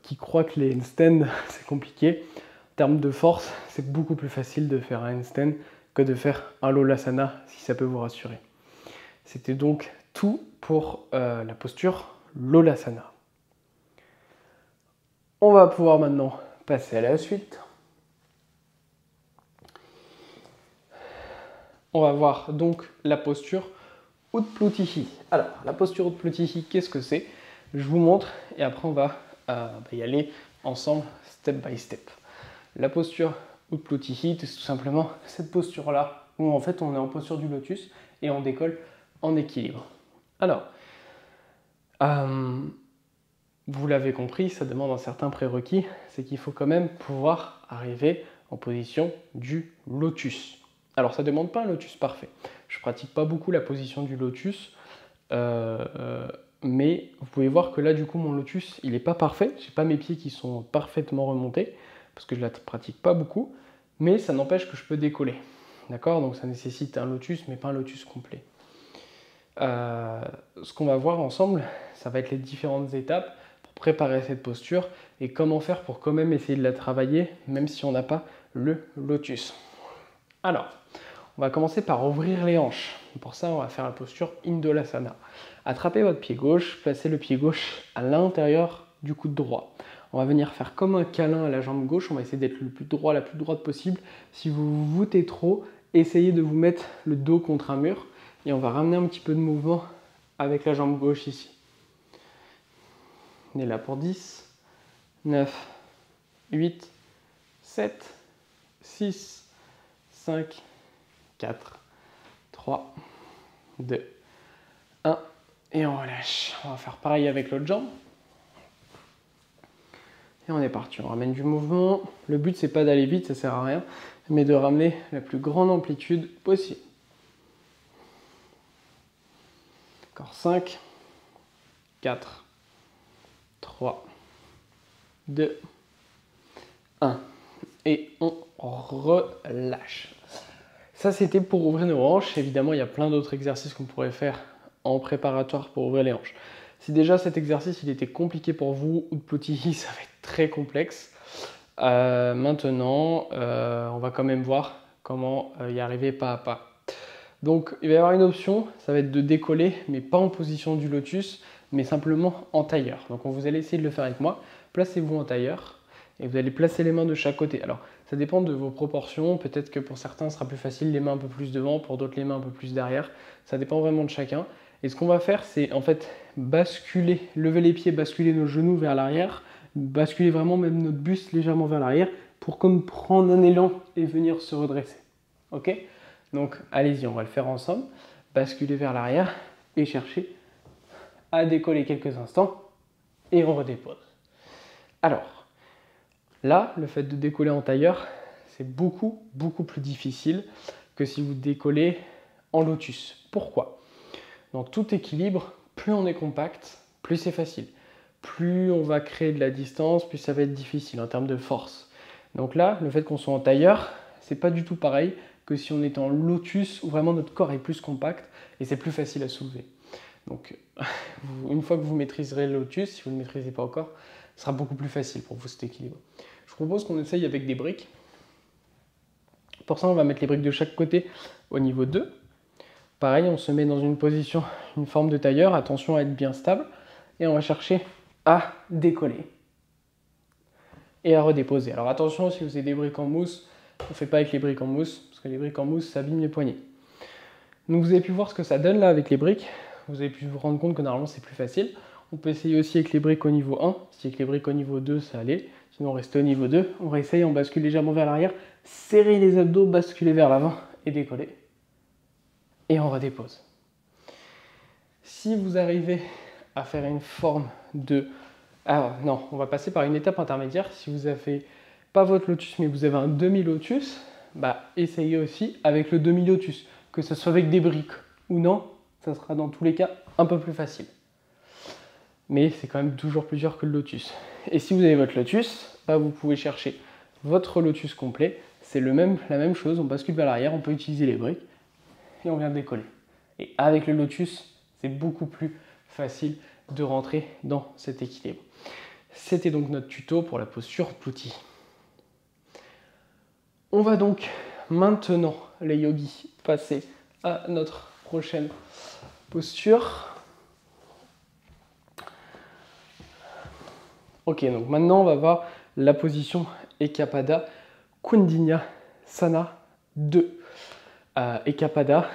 qui croient que les handstands, c'est compliqué, en termes de force, c'est beaucoup plus facile de faire un handstand que de faire un Lolasana, si ça peut vous rassurer. C'était donc tout pour la posture Lolasana. On va pouvoir maintenant passer à la suite. On va voir donc la posture Utplutihi. Alors, la posture Utplutihi, qu'est-ce que c'est? Je vous montre et après on va y aller ensemble, step by step. La posture Utplutihi, c'est tout simplement cette posture-là, où en fait on est en posture du lotus et on décolle en équilibre. Alors, vous l'avez compris, ça demande un certain prérequis, c'est qu'il faut quand même pouvoir arriver en position du lotus. Alors ça ne demande pas un lotus parfait. Je ne pratique pas beaucoup la position du lotus, mais vous pouvez voir que là du coup mon lotus il n'est pas parfait. Je n'ai pas mes pieds qui sont parfaitement remontés, parce que je ne la pratique pas beaucoup, mais ça n'empêche que je peux décoller. D'accord? Donc ça nécessite un lotus, mais pas un lotus complet. Ce qu'on va voir ensemble, ça va être les différentes étapes pour préparer cette posture et comment faire pour quand même essayer de la travailler, même si on n'a pas le lotus. Alors, on va commencer par ouvrir les hanches. Pour ça, on va faire la posture Indulasana. Attrapez votre pied gauche, placez le pied gauche à l'intérieur du coude droit. On va venir faire comme un câlin à la jambe gauche. On va essayer d'être le plus droit, la plus droite possible. Si vous vous voûtez trop, essayez de vous mettre le dos contre un mur. Et on va ramener un petit peu de mouvement avec la jambe gauche ici. On est là pour 10, 9, 8, 7, 6, 5, 4, 3, 2, 1. Et on relâche. On va faire pareil avec l'autre jambe. Et on est parti. On ramène du mouvement. Le but, c'est pas d'aller vite, ça sert à rien, mais de ramener la plus grande amplitude possible. Encore 5, 4, 3, 2, 1. Et on relâche. Ça, c'était pour ouvrir nos hanches. Évidemment, il y a plein d'autres exercices qu'on pourrait faire en préparatoire pour ouvrir les hanches. Si déjà cet exercice il était compliqué pour vous, Uplotihi, ça va être très complexe. Maintenant, on va quand même voir comment y arriver pas à pas. Donc, il va y avoir une option, ça va être de décoller, mais pas en position du lotus, mais simplement en tailleur. Donc, vous allez essayer de le faire avec moi. Placez-vous en tailleur et vous allez placer les mains de chaque côté. Alors, ça dépend de vos proportions. Peut-être que pour certains, ce sera plus facile, les mains un peu plus devant, pour d'autres, les mains un peu plus derrière. Ça dépend vraiment de chacun. Et ce qu'on va faire, c'est en fait basculer, lever les pieds, basculer nos genoux vers l'arrière, basculer vraiment même notre buste légèrement vers l'arrière pour comme prendre un élan et venir se redresser. Ok? Donc allez-y, on va le faire ensemble. Basculer vers l'arrière et chercher à décoller quelques instants et on redépose. Alors, là, le fait de décoller en tailleur, c'est beaucoup plus difficile que si vous décollez en lotus. Pourquoi? Dans tout équilibre, plus on est compact, plus c'est facile. Plus on va créer de la distance, plus ça va être difficile en termes de force. Donc là, le fait qu'on soit en tailleur, c'est pas du tout pareil que si on est en lotus où vraiment notre corps est plus compact et c'est plus facile à soulever. Donc une fois que vous maîtriserez le lotus, si vous ne le maîtrisez pas encore, ce sera beaucoup plus facile pour vous cet équilibre. Je propose qu'on essaye avec des briques. Pour ça, on va mettre les briques de chaque côté au niveau 2. Pareil, on se met dans une position, une forme de tailleur, attention à être bien stable, et on va chercher à décoller et à redéposer. Alors attention, si vous avez des briques en mousse, on ne fait pas avec les briques en mousse, parce que les briques en mousse, ça abîme les poignets. Donc vous avez pu voir ce que ça donne là avec les briques, vous avez pu vous rendre compte que normalement c'est plus facile. On peut essayer aussi avec les briques au niveau 1, si avec les briques au niveau 2 ça allait, sinon on reste au niveau 2, on réessaye, on bascule légèrement vers l'arrière, serrer les abdos, basculer vers l'avant et décoller. Et on redépose. Si vous arrivez à faire une forme de... Alors non, on va passer par une étape intermédiaire. Si vous n'avez pas votre lotus, mais vous avez un demi-lotus, bah, essayez aussi avec le demi-lotus. Que ce soit avec des briques ou non, ça sera dans tous les cas un peu plus facile. Mais c'est quand même toujours plus dur que le lotus. Et si vous avez votre lotus, bah, vous pouvez chercher votre lotus complet. C'est la même chose, on bascule vers l'arrière, on peut utiliser les briques. Et on vient décoller. Et avec le lotus, c'est beaucoup plus facile de rentrer dans cet équilibre. C'était donc notre tuto pour la posture Uplotihi. On va donc maintenant, les yogis, passer à notre prochaine posture. Ok, donc maintenant on va voir la position Ekapada Kundinasana 2. Ekapada,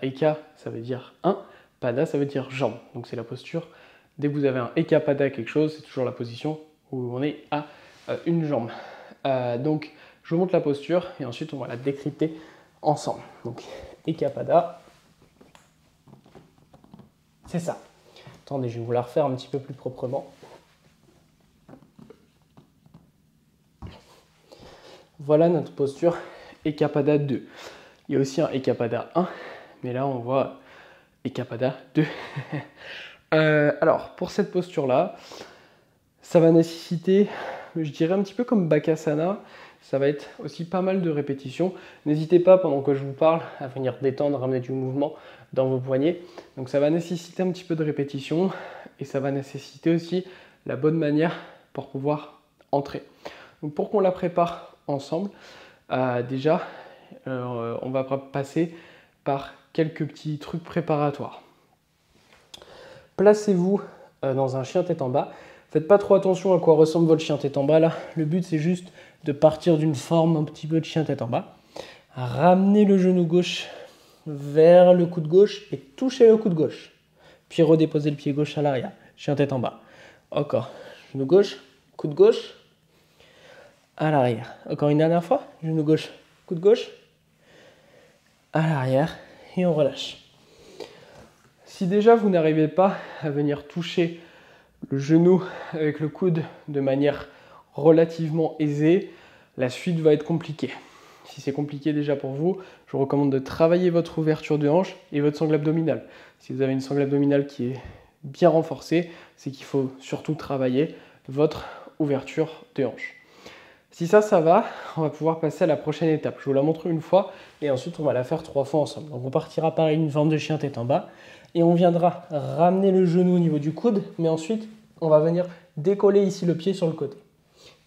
Eka ça veut dire 1, Pada ça veut dire jambe. Donc c'est la posture, dès que vous avez un Ekapada quelque chose, c'est toujours la position où on est à une jambe. Donc je vous montre la posture et ensuite on va la décrypter ensemble. Donc Ekapada, c'est ça. Attendez, je vais vous la refaire un petit peu plus proprement. Voilà notre posture Ekapada 2. Il y a aussi un Ekapada 1, mais là on voit Ekapada 2. Alors, pour cette posture-là, ça va nécessiter, je dirais un petit peu comme Bakasana, ça va être aussi pas mal de répétitions. N'hésitez pas, pendant que je vous parle, à venir détendre, ramener du mouvement dans vos poignets. Donc ça va nécessiter un petit peu de répétition et ça va nécessiter aussi la bonne manière pour pouvoir entrer. Donc pour qu'on la prépare ensemble, déjà, on va passer par quelques petits trucs préparatoires. Placez-vous dans un chien tête en bas. Faites pas trop attention à quoi ressemble votre chien tête en bas là. Le but c'est juste de partir d'une forme un petit peu de chien tête en bas. Ramenez le genou gauche vers le coude gauche et touchez le coude gauche. Puis redéposez le pied gauche à l'arrière. Chien tête en bas. Encore. Genou gauche, coude gauche, à l'arrière. Encore une dernière fois. Genou gauche, coude gauche, à l'arrière. Et on relâche. Si déjà vous n'arrivez pas à venir toucher le genou avec le coude de manière relativement aisée, la suite va être compliquée. Si c'est compliqué déjà pour vous, je vous recommande de travailler votre ouverture de hanche et votre sangle abdominale. Si vous avez une sangle abdominale qui est bien renforcée, c'est qu'il faut surtout travailler votre ouverture de hanche. Si ça va, on va pouvoir passer à la prochaine étape. Je vous la montre une fois et ensuite on va la faire 3 fois ensemble. Donc on partira pareil une forme de chien tête en bas et on viendra ramener le genou au niveau du coude, mais ensuite on va venir décoller ici le pied sur le côté.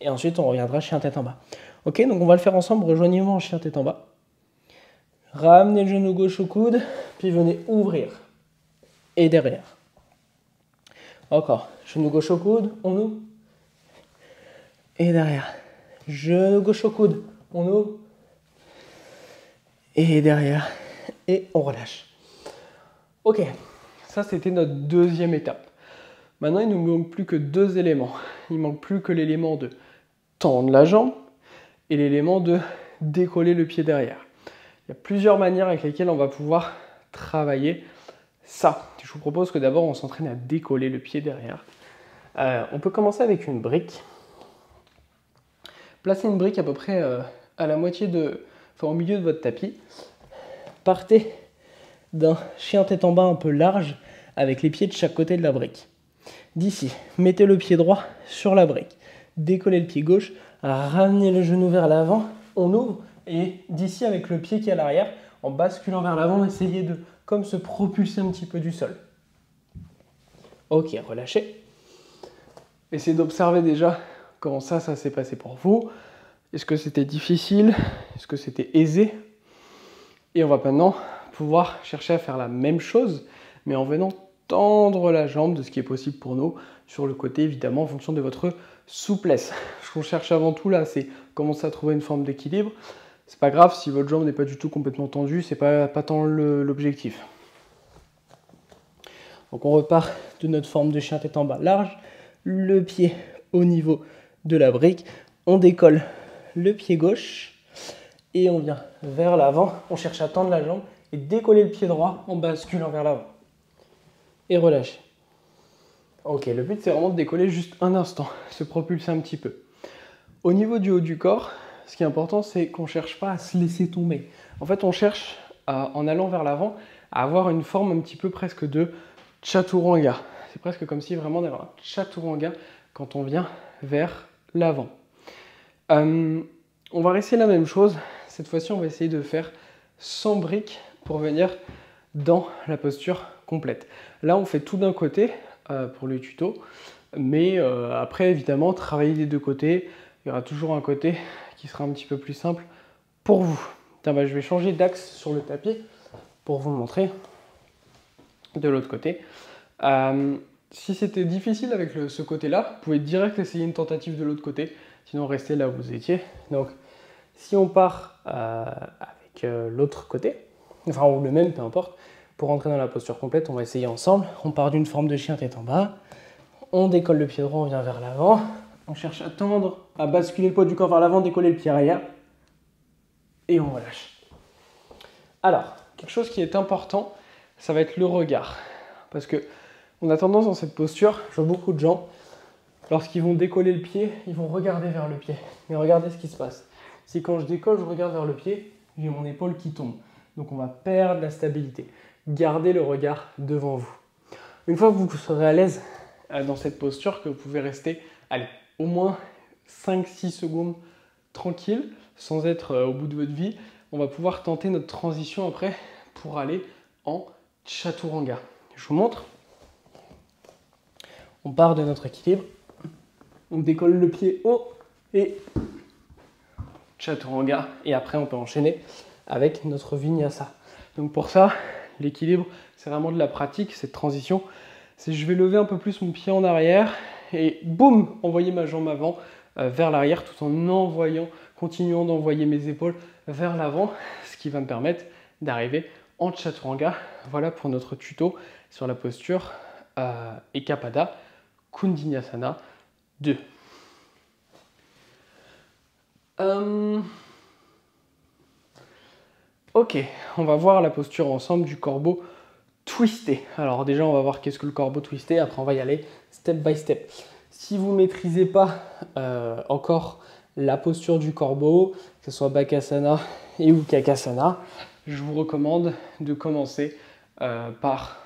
Et ensuite on reviendra chien tête en bas. Ok, donc on va le faire ensemble, rejoignez-moi en chien tête en bas. Ramenez le genou gauche au coude, puis venez ouvrir. Et derrière. Encore, genou gauche au coude, on ouvre. Et derrière. Genou gauche au coude, on ouvre. Et derrière. Et on relâche. Ok, ça c'était notre deuxième étape. Maintenant, il ne nous manque plus que 2 éléments. Il ne manque plus que l'élément de tendre la jambe et l'élément de décoller le pied derrière. Il y a plusieurs manières avec lesquelles on va pouvoir travailler ça. Je vous propose que d'abord on s'entraîne à décoller le pied derrière. On peut commencer avec une brique. Placez une brique à peu près à la moitié au milieu de votre tapis. Partez d'un chien tête en bas un peu large avec les pieds de chaque côté de la brique. D'ici, mettez le pied droit sur la brique. Décollez le pied gauche, ramenez le genou vers l'avant, on ouvre et d'ici avec le pied qui est à l'arrière, en basculant vers l'avant, essayez de comme se propulser un petit peu du sol. Ok, relâchez. Essayez d'observer déjà comment ça s'est passé pour vous. Est-ce que c'était difficile? Est-ce que c'était aisé? Et on va maintenant pouvoir chercher à faire la même chose, mais en venant tendre la jambe de ce qui est possible pour nous sur le côté, évidemment, en fonction de votre souplesse. Ce qu'on cherche avant tout là, c'est commencer à trouver une forme d'équilibre. C'est pas grave si votre jambe n'est pas du tout complètement tendue, c'est pas tant l'objectif. Donc on repart de notre forme de chien tête en bas large, le pied au niveau de la brique, on décolle le pied gauche et on vient vers l'avant, on cherche à tendre la jambe et décoller le pied droit en basculant vers l'avant. Et relâcher. Ok, le but c'est vraiment de décoller juste un instant, se propulser un petit peu. Au niveau du haut du corps, ce qui est important c'est qu'on ne cherche pas à se laisser tomber. En fait on cherche, en allant vers l'avant, à avoir une forme un petit peu presque de chaturanga. C'est presque comme si vraiment d'avoir un chaturanga quand on vient vers l'avant. On va rester la même chose. Cette fois-ci, on va essayer de faire sans briques pour venir dans la posture complète. Là, on fait tout d'un côté pour le tuto, mais après, évidemment, travailler des deux côtés. Il y aura toujours un côté qui sera un petit peu plus simple pour vous. Je vais changer d'axe sur le tapis pour vous montrer de l'autre côté. Si c'était difficile avec ce côté-là, vous pouvez direct essayer une tentative de l'autre côté, sinon restez là où vous étiez. Donc, si on part avec l'autre côté, enfin ou le même, peu importe, pour rentrer dans la posture complète, on va essayer ensemble. On part d'une forme de chien tête en bas, on décolle le pied droit, on vient vers l'avant, on cherche à tendre, à basculer le poids du corps vers l'avant, décoller le pied arrière, et on relâche. Alors, quelque chose qui est important, ça va être le regard. Parce que on a tendance dans cette posture, je vois beaucoup de gens, lorsqu'ils vont décoller le pied, ils vont regarder vers le pied. Mais regardez ce qui se passe. Si quand je décolle, je regarde vers le pied, j'ai mon épaule qui tombe. Donc on va perdre la stabilité. Gardez le regard devant vous. Une fois que vous serez à l'aise dans cette posture, que vous pouvez rester, allez, au moins 5-6 secondes tranquille, sans être au bout de votre vie, on va pouvoir tenter notre transition après pour aller en chaturanga. Je vous montre. On part de notre équilibre. On décolle le pied haut et chaturanga. Et après, on peut enchaîner avec notre vinyasa. Donc pour ça, l'équilibre, c'est vraiment de la pratique, cette transition. C'est je vais lever un peu plus mon pied en arrière et boum, envoyer ma jambe avant vers l'arrière tout en continuant d'envoyer mes épaules vers l'avant, ce qui va me permettre d'arriver en chaturanga. Voilà pour notre tuto sur la posture Ekapada Kundinasana 2. Ok, on va voir la posture ensemble du corbeau twisté. Alors déjà, on va voir qu'est-ce que le corbeau twisté. Après, on va y aller step by step. Si vous ne maîtrisez pas encore la posture du corbeau, que ce soit Bakasana et ou Kakasana, je vous recommande de commencer par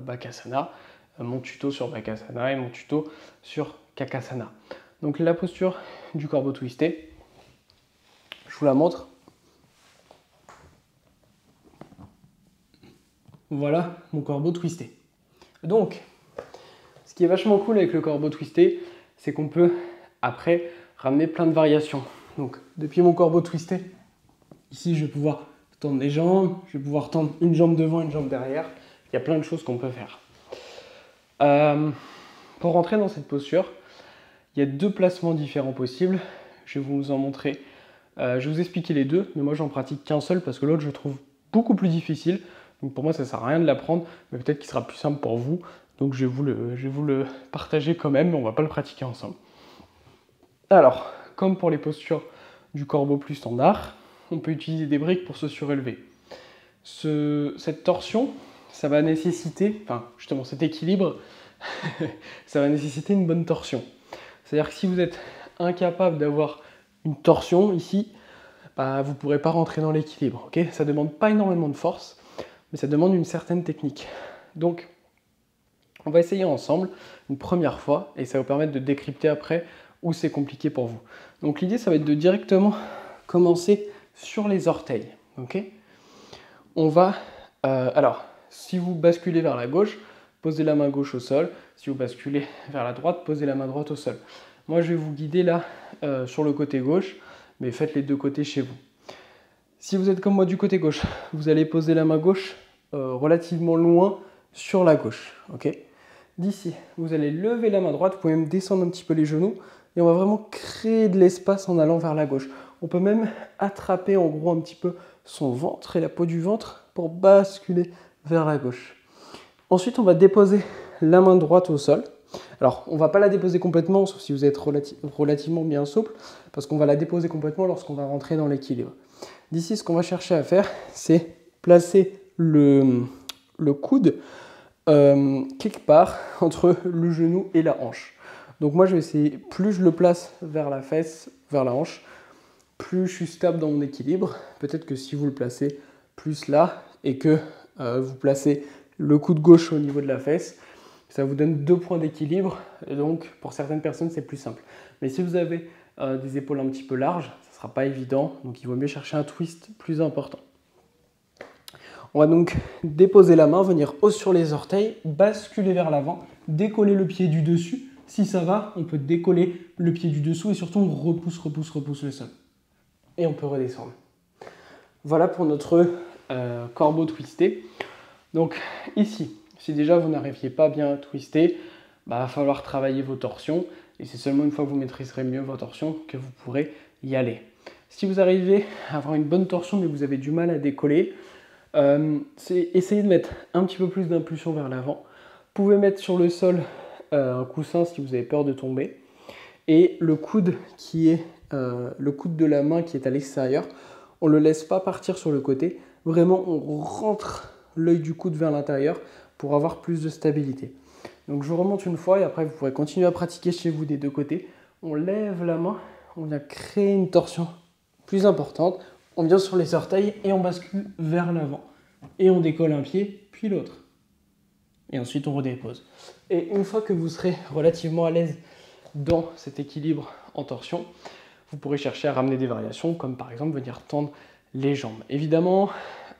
Bakasana, mon tuto sur Bakasana et mon tuto sur Kakasana. Donc la posture du corbeau twisté, je vous la montre. Voilà mon corbeau twisté. Donc, ce qui est vachement cool avec le corbeau twisté, c'est qu'on peut après ramener plein de variations. Donc, depuis mon corbeau twisté, ici je vais pouvoir tendre les jambes, je vais pouvoir tendre une jambe devant, une jambe derrière. Il y a plein de choses qu'on peut faire. Pour rentrer dans cette posture, il y a 2 placements différents possibles. Je vais vous en montrer. Je vais vous expliquer les deux, mais moi j'en pratique qu'un seul parce que l'autre je trouve beaucoup plus difficile. Donc pour moi ça ne sert à rien de l'apprendre, mais peut-être qu'il sera plus simple pour vous. Donc je vais vous le partager quand même, mais on ne va pas le pratiquer ensemble. Alors, comme pour les postures du corbeau plus standard, on peut utiliser des briques pour se surélever. Cette torsion, ça va nécessiter, enfin justement cet équilibre, ça va nécessiter une bonne torsion. C'est-à-dire que si vous êtes incapable d'avoir une torsion ici, bah, vous ne pourrez pas rentrer dans l'équilibre. Okay, ça ne demande pas énormément de force, mais ça demande une certaine technique. Donc, on va essayer ensemble une première fois et ça va vous permettre de décrypter après où c'est compliqué pour vous. Donc l'idée, ça va être de directement commencer sur les orteils. Okay, on va... alors, si vous basculez vers la gauche, posez la main gauche au sol. Si vous basculez vers la droite, posez la main droite au sol. Moi, je vais vous guider là sur le côté gauche, mais faites les deux côtés chez vous. Si vous êtes comme moi du côté gauche, vous allez poser la main gauche relativement loin sur la gauche. Okay, d'ici, vous allez lever la main droite, vous pouvez même descendre un petit peu les genoux et on va vraiment créer de l'espace en allant vers la gauche. On peut même attraper en gros un petit peu son ventre et la peau du ventre pour basculer vers la gauche. Ensuite, on va déposer la main droite au sol. Alors, on ne va pas la déposer complètement, sauf si vous êtes relativement bien souple, parce qu'on va la déposer complètement lorsqu'on va rentrer dans l'équilibre. D'ici, ce qu'on va chercher à faire, c'est placer le coude quelque part entre le genou et la hanche. Donc moi, je vais essayer, plus je le place vers la fesse, vers la hanche, plus je suis stable dans mon équilibre. Peut-être que si vous le placez plus là et que vous placez le coude gauche au niveau de la fesse, ça vous donne 2 points d'équilibre. Donc pour certaines personnes, c'est plus simple. Mais si vous avez des épaules un petit peu larges, ça ne sera pas évident. Donc il vaut mieux chercher un twist plus important. On va donc déposer la main, venir haut sur les orteils, basculer vers l'avant, décoller le pied du dessus. Si ça va, on peut décoller le pied du dessous et surtout on repousse le sol. Et on peut redescendre. Voilà pour notre corbeau twisté. Donc ici, si déjà vous n'arriviez pas bien à twister, bah, va falloir travailler vos torsions. Et c'est seulement une fois que vous maîtriserez mieux vos torsions que vous pourrez y aller. Si vous arrivez à avoir une bonne torsion mais que vous avez du mal à décoller, c'est essayer de mettre un petit peu plus d'impulsion vers l'avant. Vous pouvez mettre sur le sol un coussin si vous avez peur de tomber. Et le coude le coude de la main qui est à l'extérieur, on ne le laisse pas partir sur le côté. Vraiment, on rentre l'œil du coude vers l'intérieur pour avoir plus de stabilité. Donc je vous remonte une fois et après vous pourrez continuer à pratiquer chez vous des deux côtés. On lève la main, on vient créer une torsion plus importante. On vient sur les orteils et on bascule vers l'avant. Et on décolle un pied, puis l'autre. Et ensuite on redépose. Et une fois que vous serez relativement à l'aise dans cet équilibre en torsion, vous pourrez chercher à ramener des variations, comme par exemple venir tendre les jambes. Évidemment,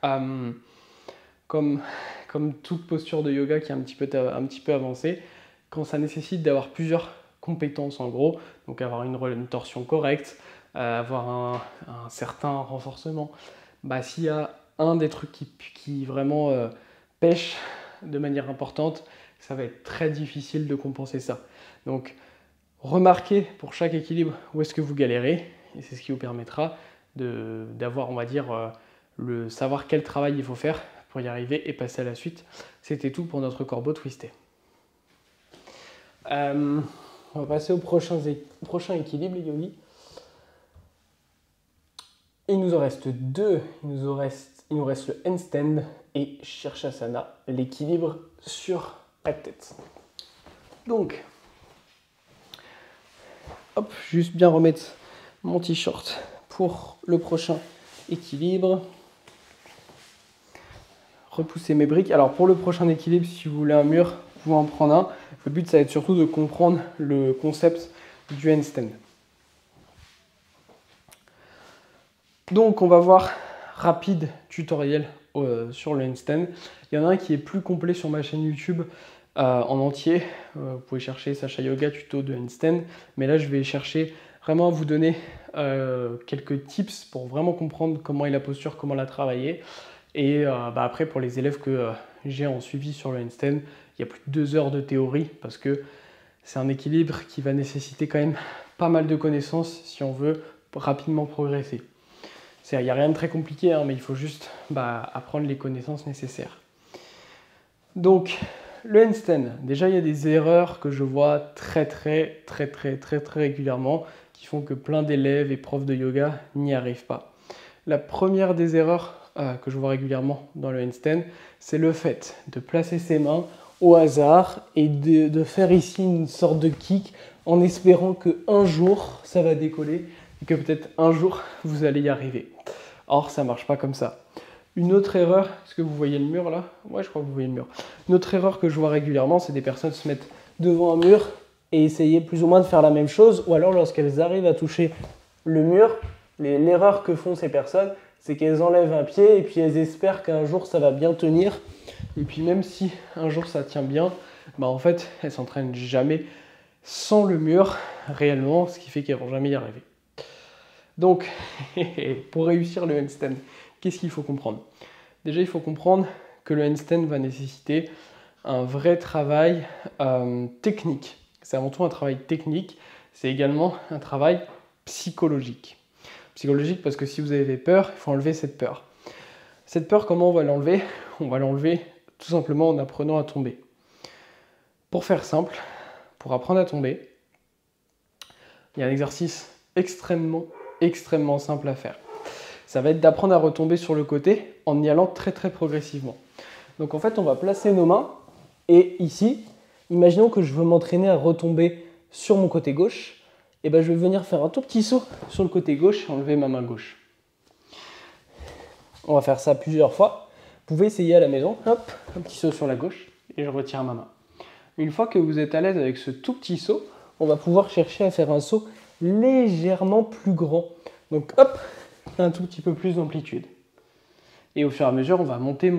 comme toute posture de yoga qui est un petit peu avancée, quand ça nécessite d'avoir plusieurs compétences en gros, donc avoir une torsion correcte, avoir un certain renforcement, bah, s'il y a un des trucs qui vraiment pêche de manière importante, ça va être très difficile de compenser ça. Donc, remarquez pour chaque équilibre où est-ce que vous galérez, et c'est ce qui vous permettra d'avoir, on va dire, le savoir quel travail il faut faire pour y arriver et passer à la suite. C'était tout pour notre corbeau twisté. On va passer au prochain équilibre, les yogis. Il nous en reste deux. Il nous reste le handstand et Shirshasana, l'équilibre sur la tête. Donc, hop, juste bien remettre mon t-shirt pour le prochain équilibre. Repousser mes briques. Alors pour le prochain équilibre, si vous voulez un mur, vous pouvez en prendre un. Le but, ça va être surtout de comprendre le concept du handstand. Donc on va voir rapide tutoriel sur le handstand. Il y en a un qui est plus complet sur ma chaîne YouTube en entier. Vous pouvez chercher Sacha Yoga tuto de handstand. Mais là, je vais chercher vraiment à vous donner quelques tips pour vraiment comprendre comment est la posture, comment la travailler. Et après, pour les élèves que j'ai en suivi sur le handstand, il y a plus de 2 heures de théorie parce que c'est un équilibre qui va nécessiter quand même pas mal de connaissances si on veut rapidement progresser. Il n'y a rien de très compliqué, hein, mais il faut juste apprendre les connaissances nécessaires. Donc, le handstand, déjà il y a des erreurs que je vois très régulièrement qui font que plein d'élèves et profs de yoga n'y arrivent pas. La première des erreurs que je vois régulièrement dans le handstand, c'est le fait de placer ses mains au hasard et de faire ici une sorte de kick en espérant qu'un jour ça va décoller et que peut-être un jour vous allez y arriver. Or, ça ne marche pas comme ça. Une autre erreur, est-ce que vous voyez le mur là? Ouais, je crois que vous voyez le mur. Une autre erreur que je vois régulièrement, c'est des personnes se mettre devant un mur et essayer plus ou moins de faire la même chose, ou alors lorsqu'elles arrivent à toucher le mur, l'erreur que font ces personnes, c'est qu'elles enlèvent un pied et puis elles espèrent qu'un jour ça va bien tenir. Et puis même si un jour ça tient bien, en fait, elles s'entraînent jamais sans le mur réellement, ce qui fait qu'elles vont jamais y arriver. Donc, pour réussir le handstand, qu'est-ce qu'il faut comprendre? Déjà, il faut comprendre que le handstand va nécessiter un vrai travail technique. C'est avant tout un travail technique, c'est également un travail psychologique. Psychologique parce que si vous avez peur, il faut enlever cette peur. Cette peur, comment on va l'enlever? On va l'enlever tout simplement en apprenant à tomber. Pour faire simple, pour apprendre à tomber, il y a un exercice extrêmement simple à faire. Ça va être d'apprendre à retomber sur le côté en y allant très progressivement. Donc en fait, on va placer nos mains et ici, imaginons que je veux m'entraîner à retomber sur mon côté gauche. Et je vais venir faire un tout petit saut sur le côté gauche et enlever ma main gauche. On va faire ça plusieurs fois. Vous pouvez essayer à la maison. Hop, un petit saut sur la gauche et je retire ma main. Une fois que vous êtes à l'aise avec ce tout petit saut, on va pouvoir chercher à faire un saut légèrement plus grand. Donc hop, un tout petit peu plus d'amplitude. Et au fur et à mesure, on va monter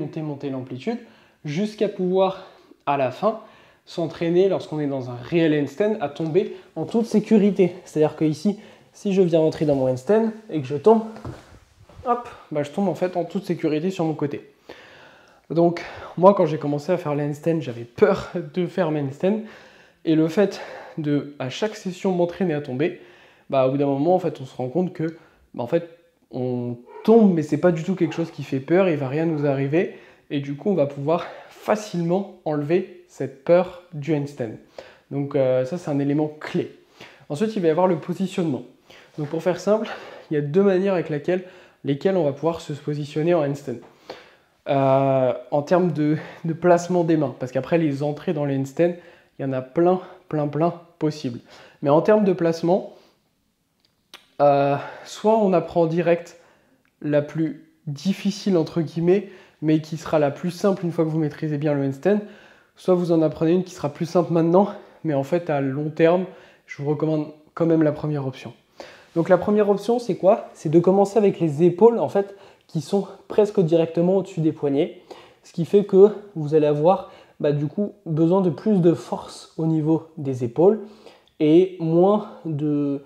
l'amplitude jusqu'à pouvoir, à la fin, s'entraîner lorsqu'on est dans un réel handstand à tomber en toute sécurité. C'est-à-dire que ici, si je viens rentrer dans mon handstand et que je tombe, hop, je tombe en fait en toute sécurité sur mon côté. Donc moi, quand j'ai commencé à faire le handstand, j'avais peur de faire mes handstands et le fait de, à chaque session, m'entraîner à tomber, au bout d'un moment, en fait, on se rend compte que, en fait, on tombe, mais c'est pas du tout quelque chose qui fait peur, il va rien nous arriver et du coup, on va pouvoir facilement enlever cette peur du handstand. Donc ça, c'est un élément clé. Ensuite, il va y avoir le positionnement. Donc pour faire simple, il y a 2 manières avec lesquelles on va pouvoir se positionner en handstand. En termes de placement des mains, parce qu'après les entrées dans le handstand, il y en a plein possibles. Mais en termes de placement, soit on apprend direct la plus difficile entre guillemets, mais qui sera la plus simple une fois que vous maîtrisez bien le handstand, soit vous en apprenez une qui sera plus simple maintenant, mais en fait à long terme, je vous recommande quand même la première option. Donc la première option, c'est quoi? C'est de commencer avec les épaules en fait, qui sont presque directement au-dessus des poignets, ce qui fait que vous allez avoir du coup besoin de plus de force au niveau des épaules et moins de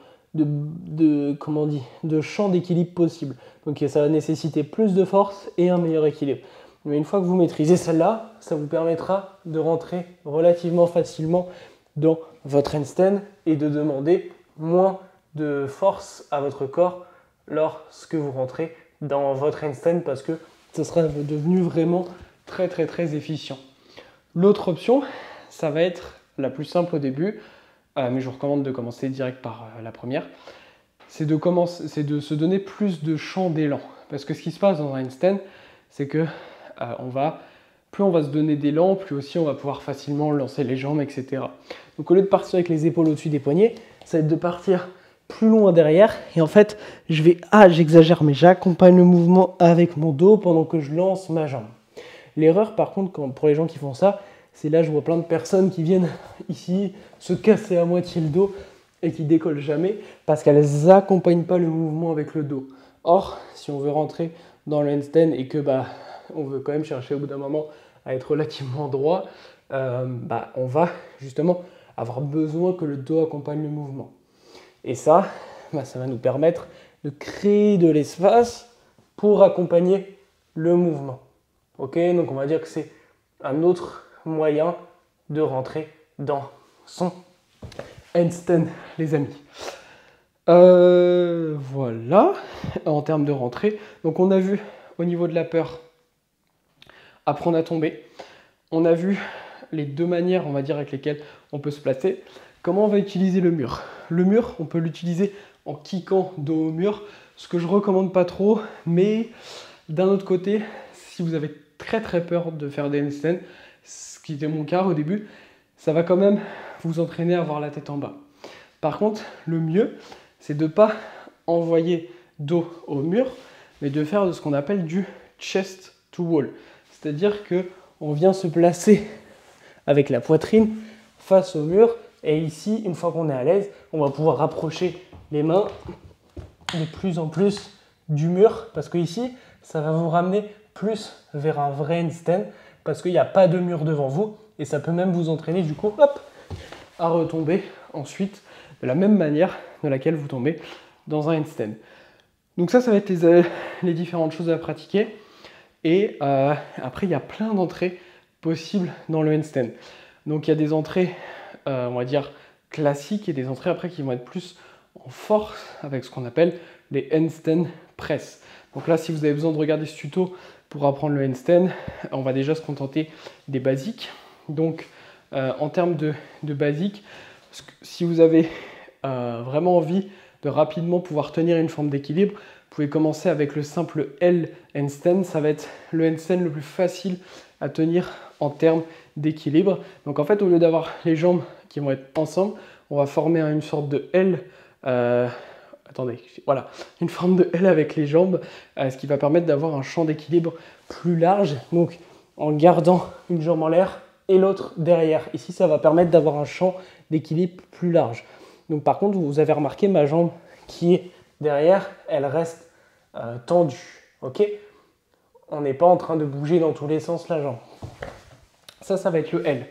champ d'équilibre possible. Donc ça va nécessiter plus de force et un meilleur équilibre. Mais une fois que vous maîtrisez celle-là, ça vous permettra de rentrer relativement facilement dans votre handstand et de demander moins de force à votre corps lorsque vous rentrez dans votre handstand parce que ce sera devenu vraiment très très très efficient. L'autre option, ça va être la plus simple au début, mais je vous recommande de commencer direct par la première, c'est de se donner plus de champ d'élan. Parce que ce qui se passe dans un handstand, c'est que plus on va se donner d'élan, plus aussi on va pouvoir facilement lancer les jambes, etc. Donc au lieu de partir avec les épaules au-dessus des poignets, ça va être de partir plus loin derrière. Et en fait, j'exagère, mais j'accompagne le mouvement avec mon dos pendant que je lance ma jambe. L'erreur, par contre, pour les gens qui font ça, c'est là, je vois plein de personnes qui viennent ici se casser à moitié le dos et qui décollent jamais parce qu'elles n'accompagnent pas le mouvement avec le dos. Or, si on veut rentrer dans le handstand et que on veut quand même chercher au bout d'un moment à être relativement droit, on va justement avoir besoin que le dos accompagne le mouvement. Et ça, ça va nous permettre de créer de l'espace pour accompagner le mouvement. Ok, donc on va dire que c'est un autre moyen de rentrer dans son handstand, les amis. Voilà, en termes de rentrée. Donc on a vu au niveau de la peur, apprendre à tomber. On a vu les deux manières, on va dire, avec lesquelles on peut se placer. Comment on va utiliser le mur? Le mur, on peut l'utiliser en kickant dos au mur, ce que je ne recommande pas trop, mais d'un autre côté, si vous avez très très peur de faire des handstands, ce qui était mon cas au début, ça va quand même vous entraîner à avoir la tête en bas. Par contre, le mieux, c'est de ne pas envoyer dos au mur, mais de faire de ce qu'on appelle du chest to wall. C'est-à-dire qu'on vient se placer avec la poitrine face au mur. Et ici, une fois qu'on est à l'aise, on va pouvoir rapprocher les mains de plus en plus du mur. Parce que ici, ça va vous ramener plus vers un vrai handstand. Parce qu'il n'y a pas de mur devant vous. Et ça peut même vous entraîner du coup, hop, à retomber ensuite de la même manière de laquelle vous tombez dans un handstand. Donc ça va être les différentes choses à pratiquer. Et après, il y a plein d'entrées possibles dans le handstand. Donc il y a des entrées, on va dire, classiques et des entrées après qui vont être plus en force avec ce qu'on appelle les handstand press. Donc là, si vous avez besoin de regarder ce tuto pour apprendre le handstand, on va déjà se contenter des basiques. Donc en termes de basiques, si vous avez vraiment envie de rapidement pouvoir tenir une forme d'équilibre, vous pouvez commencer avec le simple L handstand. Ça va être le handstand le plus facile à tenir en termes d'équilibre. Donc en fait, au lieu d'avoir les jambes qui vont être ensemble, on va former une sorte de L. Voilà, une forme de L avec les jambes, ce qui va permettre d'avoir un champ d'équilibre plus large. Donc en gardant une jambe en l'air et l'autre derrière. Ici, ça va permettre d'avoir un champ d'équilibre plus large. Donc par contre, vous avez remarqué ma jambe qui est derrière, elle reste tendue. Ok, on n'est pas en train de bouger dans tous les sens la jambe. Ça va être le L.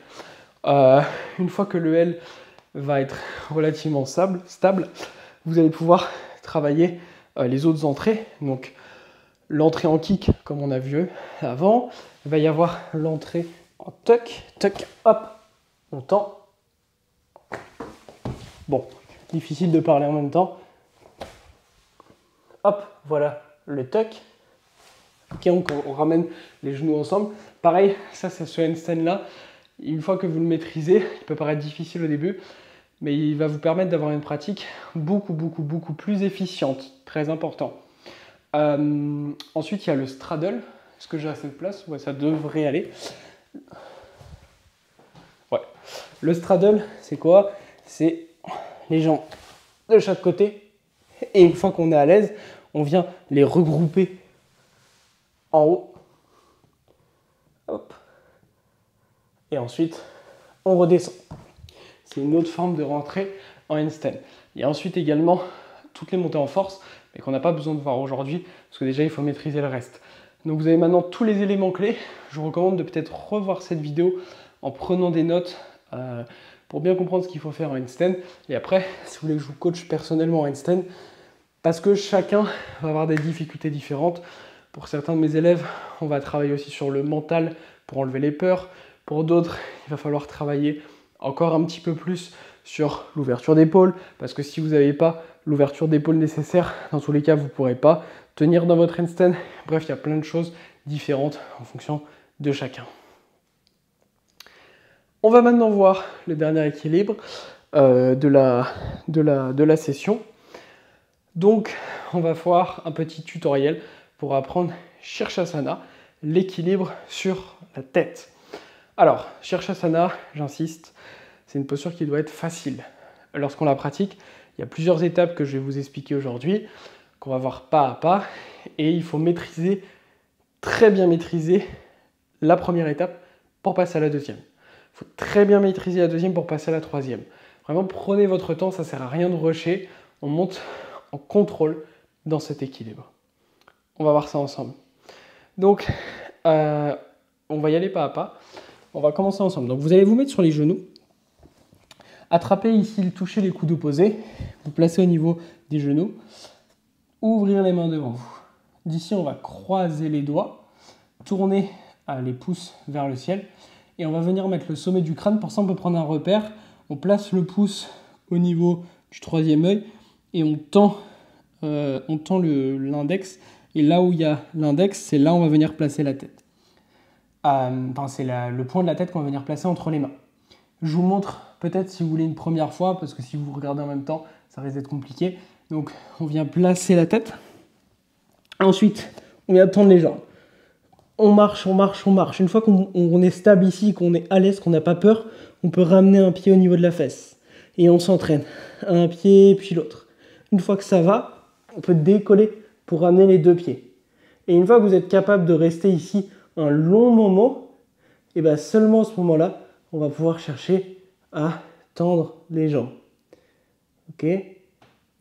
Une fois que le L va être relativement stable, vous allez pouvoir travailler les autres entrées. Donc l'entrée en kick, comme on a vu avant. Il va y avoir l'entrée en tuck, hop, on tend. Bon, difficile de parler en même temps. Hop, voilà le tuck. Ok, on ramène les genoux ensemble. Pareil, ça c'est ce handstand là. Une fois que vous le maîtrisez, il peut paraître difficile au début, mais il va vous permettre d'avoir une pratique beaucoup plus efficiente. Très important. Ensuite, il y a le straddle. Est-ce que j'ai assez de place? Ouais, ça devrait aller. Ouais. Le straddle, c'est quoi? C'est les jambes de chaque côté. Et une fois qu'on est à l'aise, on vient les regrouper en haut. Hop. Et ensuite, on redescend. C'est une autre forme de rentrée en handstand. Il y a ensuite également toutes les montées en force, mais qu'on n'a pas besoin de voir aujourd'hui, parce que déjà, il faut maîtriser le reste. Donc vous avez maintenant tous les éléments clés. Je vous recommande de peut-être revoir cette vidéo en prenant des notes pour bien comprendre ce qu'il faut faire en handstand. Et après, si vous voulez que je vous coach personnellement en handstand, parce que chacun va avoir des difficultés différentes, Pour certains de mes élèves, on va travailler aussi sur le mental pour enlever les peurs. Pour d'autres, il va falloir travailler encore un petit peu plus sur l'ouverture d'épaule, parce que si vous n'avez pas l'ouverture d'épaule nécessaire, dans tous les cas, vous ne pourrez pas tenir dans votre handstand. Bref, il y a plein de choses différentes en fonction de chacun. On va maintenant voir le dernier équilibre de la session. Donc, on va voir un petit tutoriel pour apprendre Shirshasana, l'équilibre sur la tête. Alors, Shirshasana, j'insiste, c'est une posture qui doit être facile. Lorsqu'on la pratique, il y a plusieurs étapes que je vais vous expliquer aujourd'hui, qu'on va voir pas à pas, et il faut maîtriser, très bien maîtriser la première étape pour passer à la deuxième. Il faut très bien maîtriser la deuxième pour passer à la troisième. Vraiment, prenez votre temps, ça ne sert à rien de rusher, on monte en contrôle dans cet équilibre. On va voir ça ensemble. Donc, on va y aller pas à pas. On va commencer ensemble. Donc, vous allez vous mettre sur les genoux. Attrapez ici, touchez les coudes opposés. Vous placez au niveau des genoux. Ouvrir les mains devant vous. D'ici, on va croiser les doigts. Tourner les pouces vers le ciel. Et on va venir mettre le sommet du crâne. Pour ça, on peut prendre un repère. On place le pouce au niveau du troisième œil. Et on tend l'index. Et là où il y a l'index, c'est là où on va venir placer la tête. C'est le point de la tête qu'on va venir placer entre les mains. Je vous montre peut-être si vous voulez une première fois, parce que si vous regardez en même temps, ça risque d'être compliqué. Donc, on vient placer la tête. Ensuite, on vient tendre les jambes. On marche, on marche, on marche. Une fois qu'on est stable ici, qu'on est à l'aise, qu'on n'a pas peur, on peut ramener un pied au niveau de la fesse. Et on s'entraîne. Un pied, puis l'autre. Une fois que ça va, on peut décoller pour ramener les deux pieds. Et une fois que vous êtes capable de rester ici un long moment, et bien seulement à ce moment-là, on va pouvoir chercher à tendre les jambes. Ok? Et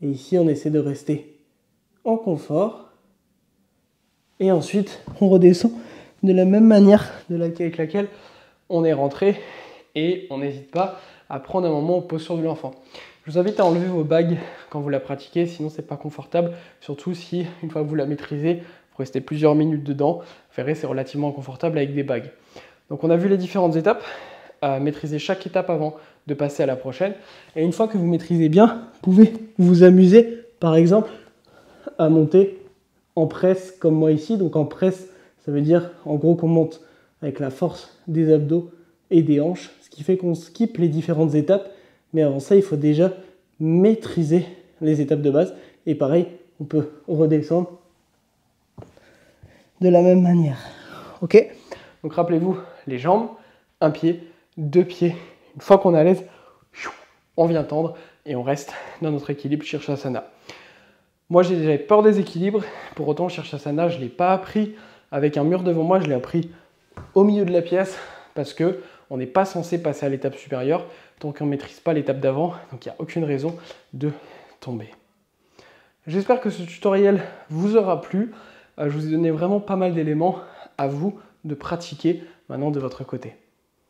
ici, on essaie de rester en confort. Et ensuite, on redescend de la même manière avec laquelle on est rentré. Et on n'hésite pas à prendre un moment en posture de l'enfant. Je vous invite à enlever vos bagues quand vous la pratiquez, sinon c'est pas confortable. Surtout si, une fois que vous la maîtrisez, vous restez plusieurs minutes dedans. Vous verrez, c'est relativement confortable avec des bagues. Donc on a vu les différentes étapes. Maîtriser chaque étape avant de passer à la prochaine. Et une fois que vous maîtrisez bien, vous pouvez vous amuser, par exemple, à monter en presse comme moi ici. Donc en presse, ça veut dire en gros qu'on monte avec la force des abdos et des hanches, ce qui fait qu'on skippe les différentes étapes. Mais avant ça, il faut déjà maîtriser les étapes de base. Et pareil, on peut redescendre de la même manière. Ok? Donc rappelez-vous, les jambes, un pied, deux pieds. Une fois qu'on est à l'aise, on vient tendre et on reste dans notre équilibre Shirshasana. Moi, j'avais peur des équilibres. Pour autant, Shirshasana, je ne l'ai pas appris avec un mur devant moi. Je l'ai appris au milieu de la pièce parce qu'on n'est pas censé passer à l'étape supérieure tant qu'on ne maîtrise pas l'étape d'avant. Donc, il n'y a aucune raison de tomber. J'espère que ce tutoriel vous aura plu. Je vous ai donné vraiment pas mal d'éléments à vous de pratiquer maintenant de votre côté.